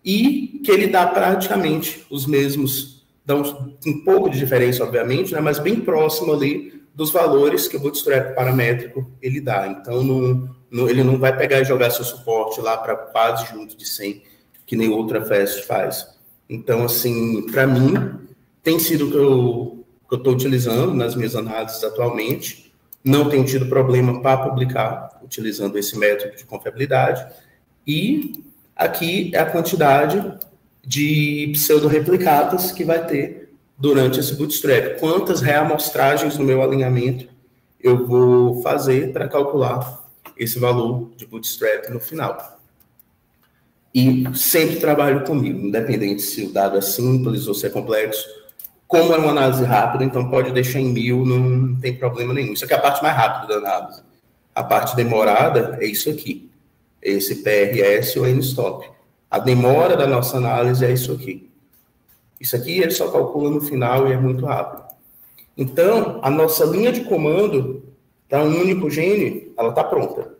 e que ele dá praticamente os mesmos, dá um pouco de diferença, obviamente, né, mas bem próximo ali dos valores que o Bootstrap paramétrico ele dá. Então, ele não vai pegar e jogar seu suporte lá para quase junto de 100, que nem o Ultrafast faz. Então, assim, para mim, tem sido o que eu estou utilizando nas minhas análises atualmente. Não tenho tido problema para publicar utilizando esse método de confiabilidade. E aqui é a quantidade de pseudo-replicatas que vai ter durante esse Bootstrap. Quantas reamostragens no meu alinhamento eu vou fazer para calcular esse valor de Bootstrap no final. E sempre trabalho comigo, independente se o dado é simples ou se é complexo. Como é uma análise rápida, então pode deixar em 1000, não tem problema nenhum. Isso aqui é a parte mais rápida da análise. A parte demorada é isso aqui. Esse PRS ou NSTOP. A demora da nossa análise é isso aqui. Isso aqui ele só calcula no final e é muito rápido. Então, a nossa linha de comando para um único gene, ela está pronta.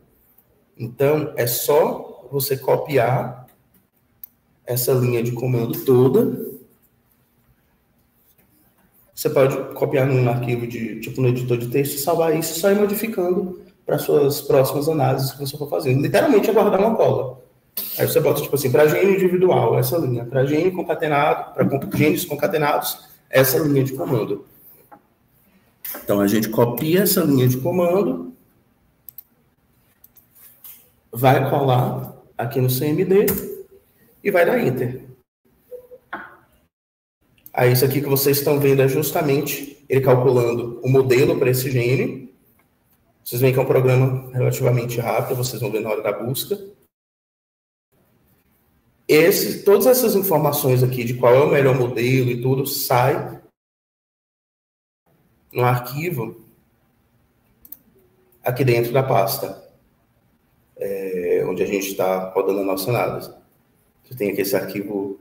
Então, é só você copiar essa linha de comando toda. Você pode copiar num arquivo tipo no editor de texto, salvar isso e só ir modificando para suas próximas análises que você for fazendo. Literalmente é guardar uma cola. Aí você bota, tipo assim, para gene individual, essa linha. Para gene concatenado, para genes concatenados, essa linha de comando. Então, a gente copia essa linha de comando, vai colar aqui no CMD e vai dar Enter. Aí, isso aqui que vocês estão vendo é justamente ele calculando o modelo para esse gene. Vocês veem que é um programa relativamente rápido, vocês vão ver na hora da busca. Todas essas informações aqui de qual é o melhor modelo e tudo, sai no arquivo aqui dentro da pasta, onde a gente está rodando a nossa análise. Você tem aqui esse arquivo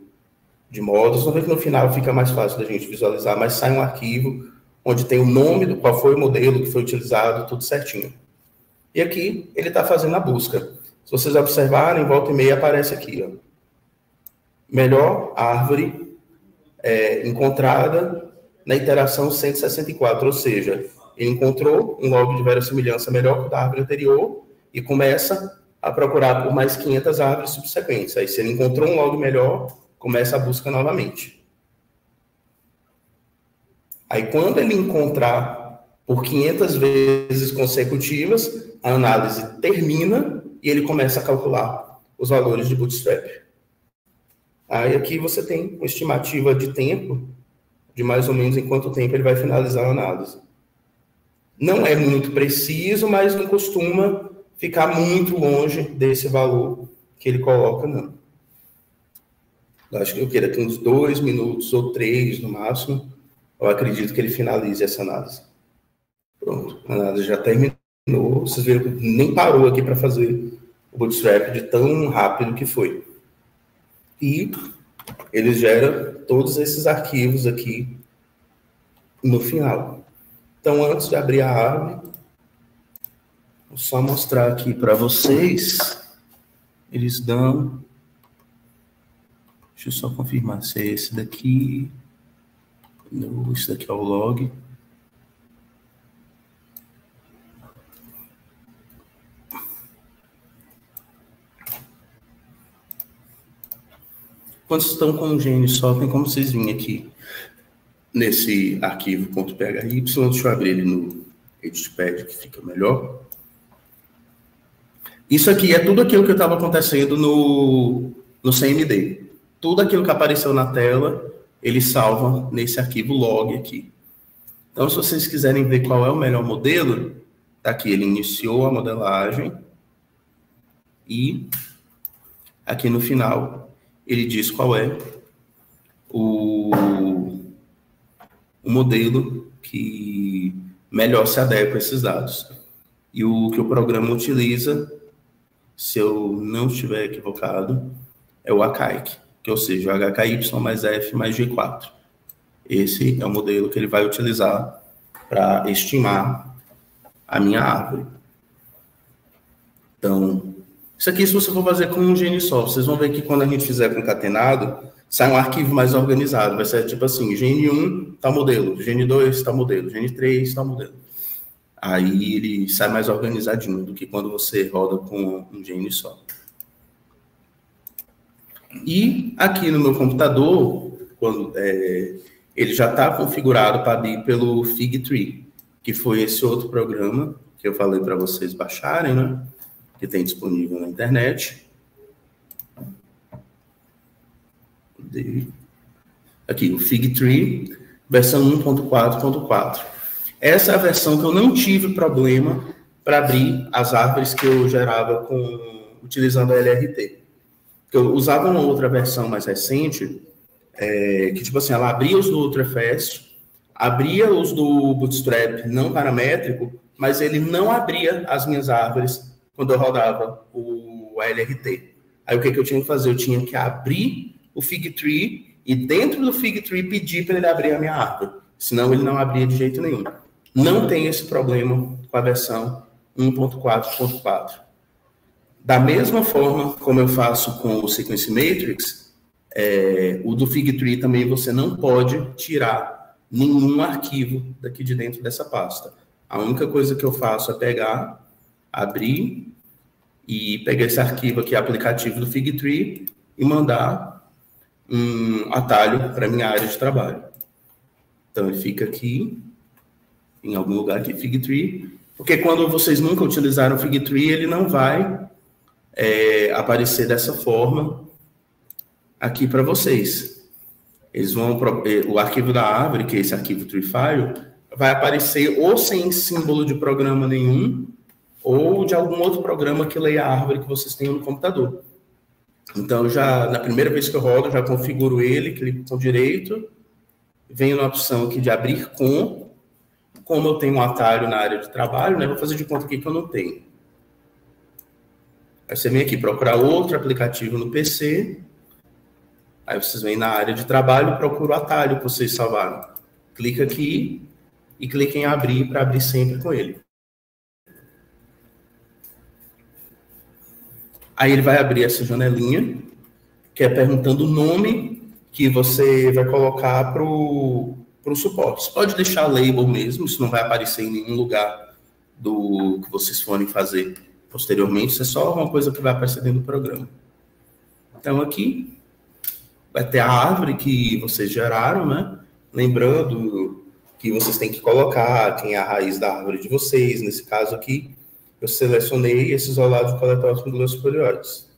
de modos, vamos ver que no final fica mais fácil da gente visualizar, mas sai um arquivo onde tem o nome do qual foi o modelo que foi utilizado, tudo certinho. E aqui ele está fazendo a busca. Se vocês observarem, volta e meia aparece aqui, ó. Melhor árvore encontrada na iteração 164, ou seja, ele encontrou um log de verossimilhança melhor que o da árvore anterior e começa a procurar por mais 500 árvores subsequentes. Aí, se ele encontrou um log melhor, começa a busca novamente. Aí, quando ele encontrar por 500 vezes consecutivas, a análise termina e ele começa a calcular os valores de bootstrap. Aí, aqui você tem uma estimativa de tempo, de mais ou menos em quanto tempo ele vai finalizar a análise. Não é muito preciso, mas não costuma ficar muito longe desse valor que ele coloca, não. Eu acho que eu queira ter uns 2 minutos ou 3 no máximo. Eu acredito que ele finalize essa análise. Pronto, a análise já terminou. Vocês viram que nem parou aqui para fazer o bootstrap de tão rápido que foi. E ele gera todos esses arquivos aqui no final. Então, antes de abrir a árvore, vou só mostrar aqui para vocês. Eles dão... Deixa eu só confirmar se é esse daqui. Não, esse daqui é o log. Quando estão com o gene só, tem como vocês virem aqui nesse arquivo .phy. Deixa eu abrir ele no Editpad, que fica melhor. Isso aqui é tudo aquilo que estava acontecendo no CMD. Tudo aquilo que apareceu na tela, ele salva nesse arquivo log aqui. Então, se vocês quiserem ver qual é o melhor modelo, tá aqui, ele iniciou a modelagem e aqui no final ele diz qual é o modelo que melhor se adequa a esses dados. E o que o programa utiliza, se eu não estiver equivocado, é o Archaic, que ou seja, o HKY mais F mais G4. Esse é o modelo que ele vai utilizar para estimar a minha árvore. Então, isso aqui, se você for fazer com um gene só, vocês vão ver que quando a gente fizer concatenado, sai um arquivo mais organizado. Vai ser tipo assim, gene 1 tá modelo, gene 2 tá modelo, gene 3 tá modelo. Aí ele sai mais organizadinho do que quando você roda com um gene só. E aqui no meu computador, quando, ele já está configurado para abrir pelo Figtree, que foi esse outro programa que eu falei para vocês baixarem, né? Que tem disponível na internet. Aqui, o Figtree, versão 1.4.4. Essa é a versão que eu não tive problema para abrir as árvores que eu gerava utilizando a LRT. Eu usava uma outra versão mais recente, que tipo assim, ela abria os do UltraFast, abria os do Bootstrap não paramétrico, mas ele não abria as minhas árvores quando eu rodava o LRT. Aí o que eu tinha que fazer? Eu tinha que abrir o Figtree e dentro do Figtree pedir para ele abrir a minha árvore. Senão ele não abria de jeito nenhum. Não tem esse problema com a versão 1.4.4. Da mesma forma como eu faço com o Sequence Matrix, o do Figtree também você não pode tirar nenhum arquivo daqui de dentro dessa pasta. A única coisa que eu faço é pegar, abrir e pegar esse arquivo aqui, aplicativo do Figtree, e mandar um atalho para minha área de trabalho. Então, ele fica aqui, em algum lugar aqui, Figtree, porque quando vocês nunca utilizaram o Figtree, ele não vai aparecer dessa forma aqui para vocês. Eles vão, o arquivo da árvore, que é esse arquivo treefile, vai aparecer ou sem símbolo de programa nenhum, ou de algum outro programa que leia a árvore que vocês tenham no computador. Então, na primeira vez que eu rodo, já configuro ele, clico com direito, venho na opção aqui de abrir com, como eu tenho um atalho na área de trabalho, né, vou fazer de conta aqui que eu não tenho. Aí você vem aqui procurar outro aplicativo no PC, aí vocês vêm na área de trabalho e procuram o atalho que vocês salvaram. Clica aqui, e clique em abrir para abrir sempre com ele. Aí ele vai abrir essa janelinha, que é perguntando o nome que você vai colocar para o suporte. Você pode deixar label mesmo, isso não vai aparecer em nenhum lugar do que vocês forem fazer posteriormente, isso é só uma coisa que vai aparecer dentro do programa. Então aqui vai ter a árvore que vocês geraram, né? Lembrando que vocês têm que colocar quem é a raiz da árvore de vocês. Nesse caso aqui, eu selecionei esse isolado de coletóides medulas superiores.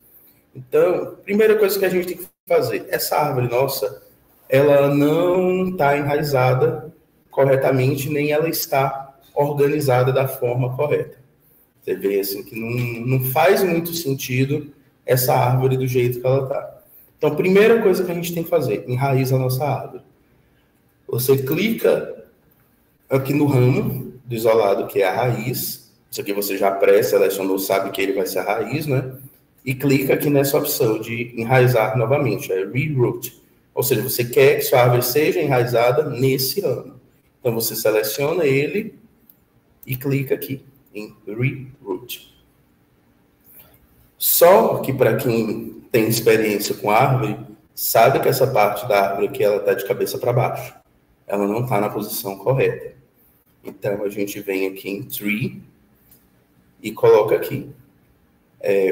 Então, primeira coisa que a gente tem que fazer, essa árvore nossa, ela não está enraizada corretamente, nem ela está organizada da forma correta. Você vê assim que não faz muito sentido essa árvore do jeito que ela está. Então, primeira coisa que a gente tem que fazer, enraiza a nossa árvore. Você clica aqui no ramo do isolado, que é a raiz. Isso aqui você já pré-selecionou, sabe que ele vai ser a raiz, né? E clica aqui nessa opção de enraizar novamente, é Reroot. Ou seja, você quer que sua árvore seja enraizada nesse ramo. Então, você seleciona ele e clica aqui em Reroot. Só que para quem tem experiência com árvore, sabe que essa parte da árvore aqui, ela está de cabeça para baixo. Ela não está na posição correta. Então, a gente vem aqui em Tree e coloca aqui.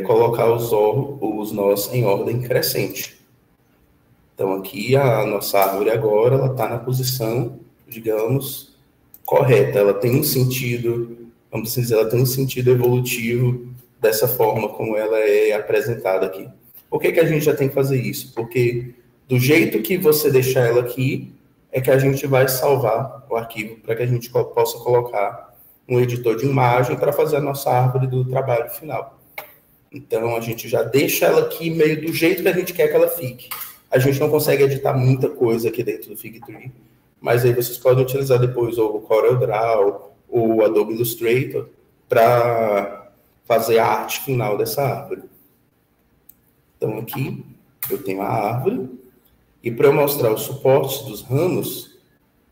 Colocar os nós em ordem crescente. Então, aqui a nossa árvore agora, ela está na posição, digamos, correta. Ela tem um sentido, vamos dizer, ela tem um sentido evolutivo dessa forma como ela é apresentada aqui. Por que a gente já tem que fazer isso? Porque do jeito que você deixar ela aqui, é que a gente vai salvar o arquivo para que a gente possa colocar um editor de imagem para fazer a nossa árvore do trabalho final. Então, a gente já deixa ela aqui meio do jeito que a gente quer que ela fique. A gente não consegue editar muita coisa aqui dentro do Figtree, mas aí vocês podem utilizar depois o CorelDRAW ou o Adobe Illustrator para fazer a arte final dessa árvore. Então, aqui eu tenho a árvore, e para eu mostrar os suportes dos ramos,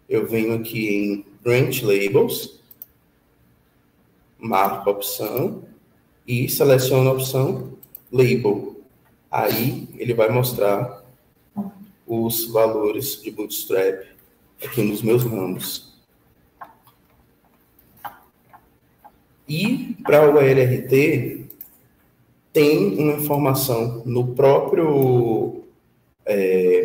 eu venho aqui em Branch Labels, marco a opção, e seleciono a opção Label. Aí, ele vai mostrar os valores de Bootstrap aqui nos meus ramos. E, para o LRT, tem uma informação no próprio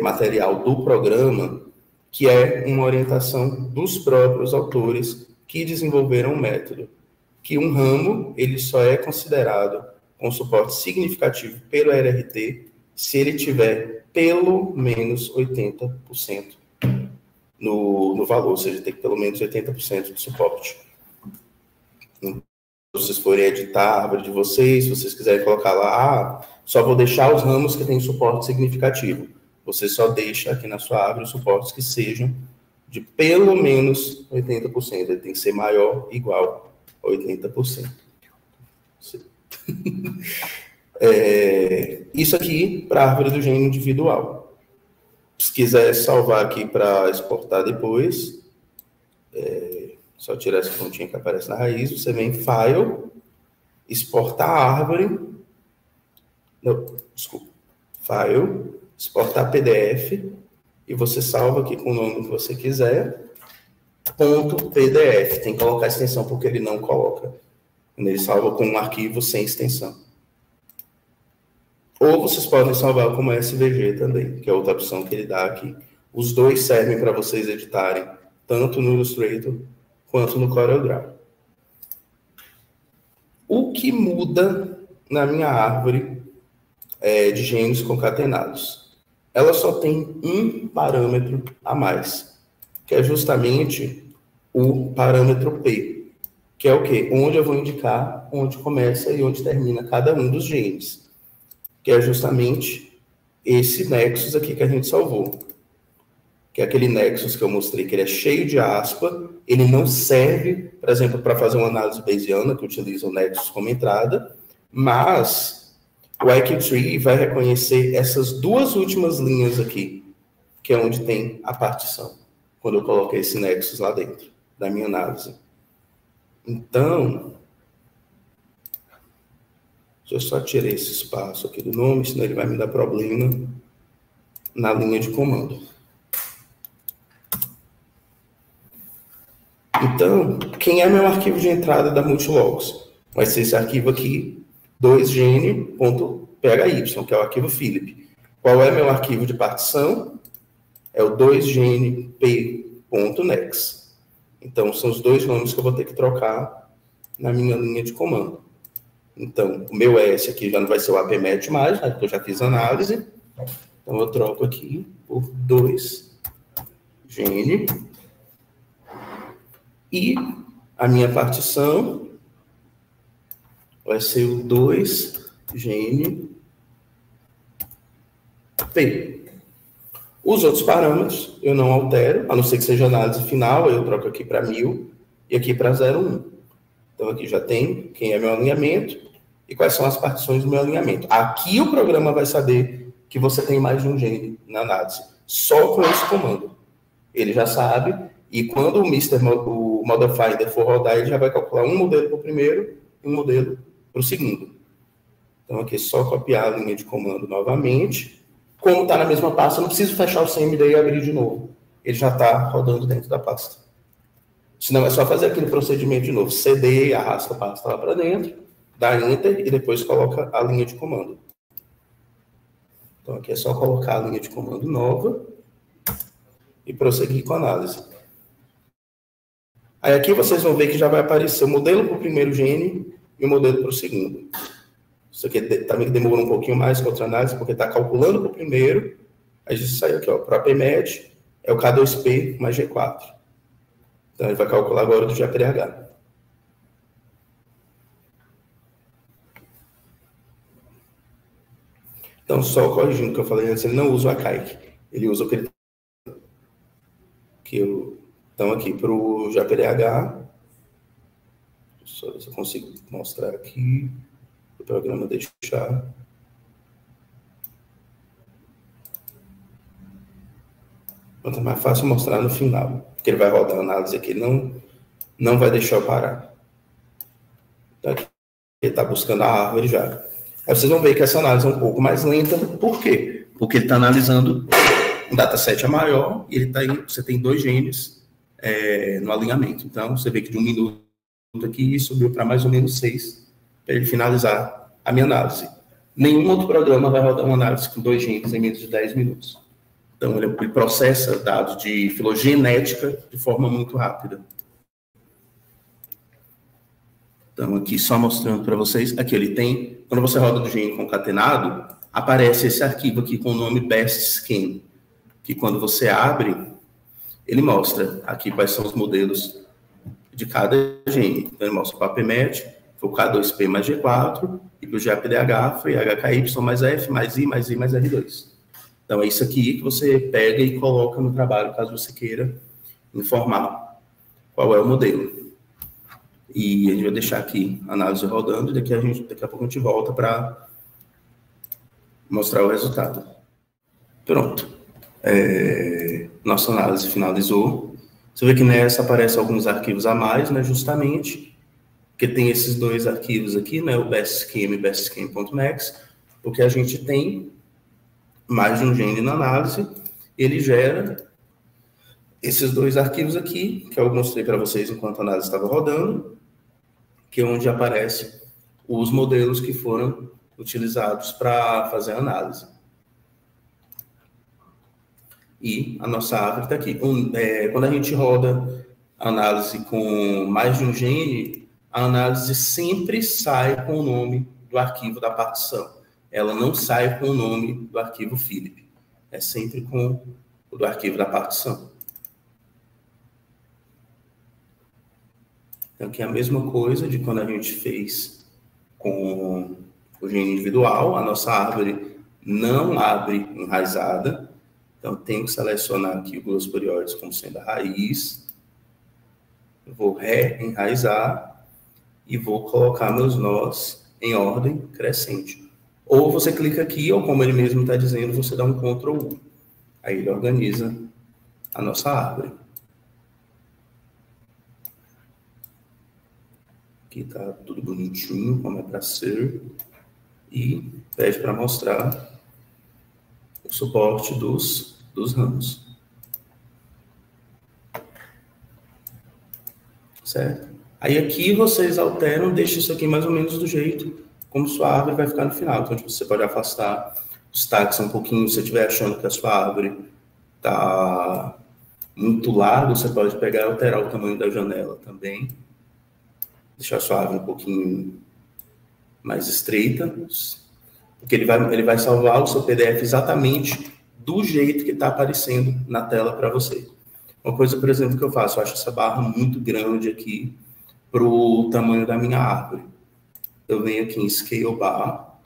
material do programa, que é uma orientação dos próprios autores que desenvolveram o método. Que um ramo, ele só é considerado com suporte significativo pelo LRT se ele tiver pelo menos 80% no valor, ou seja, tem que pelo menos 80% de suporte. Então, se vocês forem editar a árvore de vocês, se vocês quiserem colocar lá, só vou deixar os ramos que têm suporte significativo. Você só deixa aqui na sua árvore os suportes que sejam de pelo menos 80%. Ele tem que ser maior, igual a 80%. Isso aqui para a árvore do gênero individual. Se quiser salvar aqui para exportar depois, só tirar essa pontinha que aparece na raiz, você vem em File, exportar a árvore, File, exportar PDF, e você salva aqui com o nome que você quiser, .pdf, tem que colocar a extensão porque ele não coloca. Ele salva com um arquivo sem extensão. Ou vocês podem salvar como SVG também, que é outra opção que ele dá aqui. Os dois servem para vocês editarem, tanto no Illustrator quanto no CorelDRAW. O que muda na minha árvore de gêmeos concatenados? Ela só tem um parâmetro a mais, que é justamente o parâmetro P, que é o quê? Onde eu vou indicar onde começa e onde termina cada um dos genes, que é justamente esse nexus aqui que a gente salvou, que é aquele nexus que eu mostrei, que ele é cheio de aspa, ele não serve, por exemplo, para fazer uma análise bayesiana, que utiliza o nexus como entrada, mas o IQTree vai reconhecer essas duas últimas linhas aqui, que é onde tem a partição, quando eu coloquei esse nexus lá dentro. da minha análise. Então, se eu só tirar esse espaço aqui do nome, senão ele vai me dar problema na linha de comando. Então, quem é meu arquivo de entrada da Multilogs? Vai ser esse arquivo aqui, 2gn.phy, que é o arquivo Philip. Qual é meu arquivo de partição? É o 2gnp.nex. Então, são os dois nomes que eu vou ter que trocar na minha linha de comando. Então, o meu S aqui já não vai ser o apmet mais, né, porque eu já fiz análise. Então, eu troco aqui por 2gn. E a minha partição vai ser o 2gnp. Os outros parâmetros eu não altero, a não ser que seja análise final, eu troco aqui para 1000 e aqui para 01. Então, aqui já tem quem é meu alinhamento e quais são as partições do meu alinhamento. Aqui o programa vai saber que você tem mais de um gene na análise, só com esse comando. Ele já sabe, e quando o Model Finder for rodar, ele já vai calcular um modelo para o primeiro e um modelo para o segundo. Então, aqui é só copiar a linha de comando novamente. Como está na mesma pasta, eu não preciso fechar o CMD e abrir de novo. Ele já está rodando dentro da pasta. Senão é só fazer aquele procedimento de novo. CD, arrasta a pasta lá para dentro, dá Enter e depois coloca a linha de comando. Então aqui é só colocar a linha de comando nova e prosseguir com a análise. Aí aqui vocês vão ver que já vai aparecer o modelo para o primeiro gene e o modelo para o segundo. Isso aqui também demora um pouquinho mais que outra análise, porque está calculando para o primeiro. Aí a gente sai aqui, ó, para a PMET é o K2P mais G4. Então ele vai calcular agora do GPDH. Então, só corrigindo o que eu falei antes, ele não usa o ACAIC. Ele usa o critério que eu... Então, aqui para o GPDH, só ver se eu consigo mostrar aqui, o programa deixar. Então, é mais fácil mostrar no final, porque ele vai rodar a análise aqui, não vai deixar eu parar. Então, aqui ele está buscando a árvore já. Aí vocês vão ver que essa análise é um pouco mais lenta. Por quê? Porque ele está analisando um dataset maior e você tem 2 genes no alinhamento. Então, você vê que de 1 minuto aqui subiu para mais ou menos 6 para ele finalizar a minha análise. Nenhum outro programa vai rodar uma análise com 2 genes em menos de 10 minutos. Então, ele processa dados de filogenética de forma muito rápida. Então, aqui só mostrando para vocês, aqui ele tem, quando você roda do gene concatenado, aparece esse arquivo aqui com o nome BestScan, que quando você abre, ele mostra aqui quais são os modelos de cada gene. Então, ele mostra para o PAPMET, foi o K2P mais G4, e para o GAPDH foi HKY mais F, mais I, mais I, mais R2. Então, é isso aqui que você pega e coloca no trabalho, caso você queira informar qual é o modelo. E a gente vai deixar aqui a análise rodando, e daqui a pouco a gente volta para mostrar o resultado. Pronto. Nossa análise finalizou. Você vê que nessa aparecem alguns arquivos a mais, né, justamente, porque tem esses 2 arquivos aqui, né, o BestScan e BestScan.nex, porque a gente tem mais de um gene na análise, ele gera esses 2 arquivos aqui, que eu mostrei para vocês enquanto a análise estava rodando, que é onde aparecem os modelos que foram utilizados para fazer a análise. E a nossa árvore está aqui. Quando a gente roda a análise com mais de um gene, a análise sempre sai com o nome do arquivo da partição. Ela não sai com o nome do arquivo Philip. É sempre com o do arquivo da partição. Então, aqui é a mesma coisa de quando a gente fez com o gene individual. A nossa árvore não abre enraizada. Então, tenho que selecionar aqui o glossoperiódios como sendo a raiz. Eu vou reenraizar e vou colocar meus nós em ordem crescente. Ou você clica aqui, ou como ele mesmo está dizendo, você dá um Ctrl U. Aí ele organiza a nossa árvore. Aqui tá tudo bonitinho, como é para ser. E pede para mostrar o suporte dos ramos. Certo? Aí aqui vocês alteram, deixam isso aqui mais ou menos do jeito como sua árvore vai ficar no final. Então, você pode afastar os tags um pouquinho, se você estiver achando que a sua árvore está muito largo, você pode pegar e alterar o tamanho da janela também. Deixar a sua árvore um pouquinho mais estreita, porque ele vai salvar o seu PDF exatamente do jeito que está aparecendo na tela para você. Uma coisa, por exemplo, que eu faço, eu acho essa barra muito grande aqui para o tamanho da minha árvore. Eu venho aqui em Scale Bar,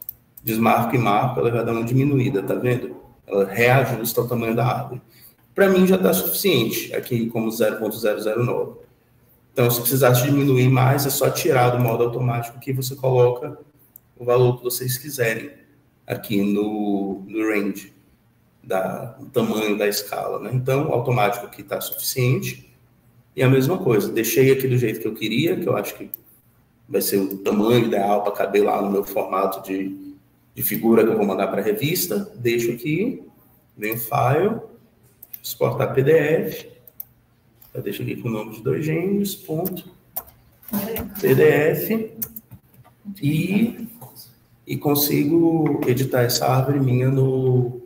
desmarco e marco, ela vai dar uma diminuída, tá vendo? Ela reajusta o tamanho da árvore. Para mim já está suficiente, aqui como 0.009. Então, se precisasse diminuir mais, é só tirar do modo automático que você coloca o valor que vocês quiserem aqui no range, o tamanho da escala, né? Então, o automático aqui está suficiente. E a mesma coisa, deixei aqui do jeito que eu queria, que eu acho que vai ser o tamanho ideal para caber lá no meu formato de figura que eu vou mandar para a revista. Deixo aqui, venho File, exportar PDF. Eu deixo aqui com o nome de 2 gêmeos, ponto, PDF, e consigo editar essa árvore minha no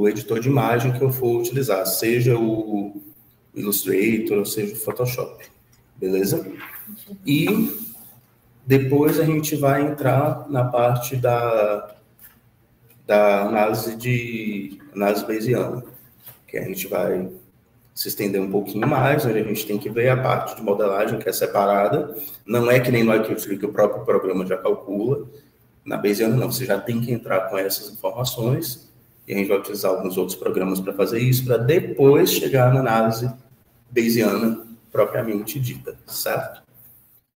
editor de imagem que eu for utilizar, seja o Illustrator, ou seja o Photoshop, beleza? E depois a gente vai entrar na parte da análise bayesiana, que a gente vai se estender um pouquinho mais, onde a gente tem que ver a parte de modelagem, que é separada. Não é que nem no Arctic, que o próprio programa já calcula. Na Bayesiana, não. Você já tem que entrar com essas informações. E a gente vai utilizar alguns outros programas para fazer isso, para depois chegar na análise bayesiana propriamente dita, certo?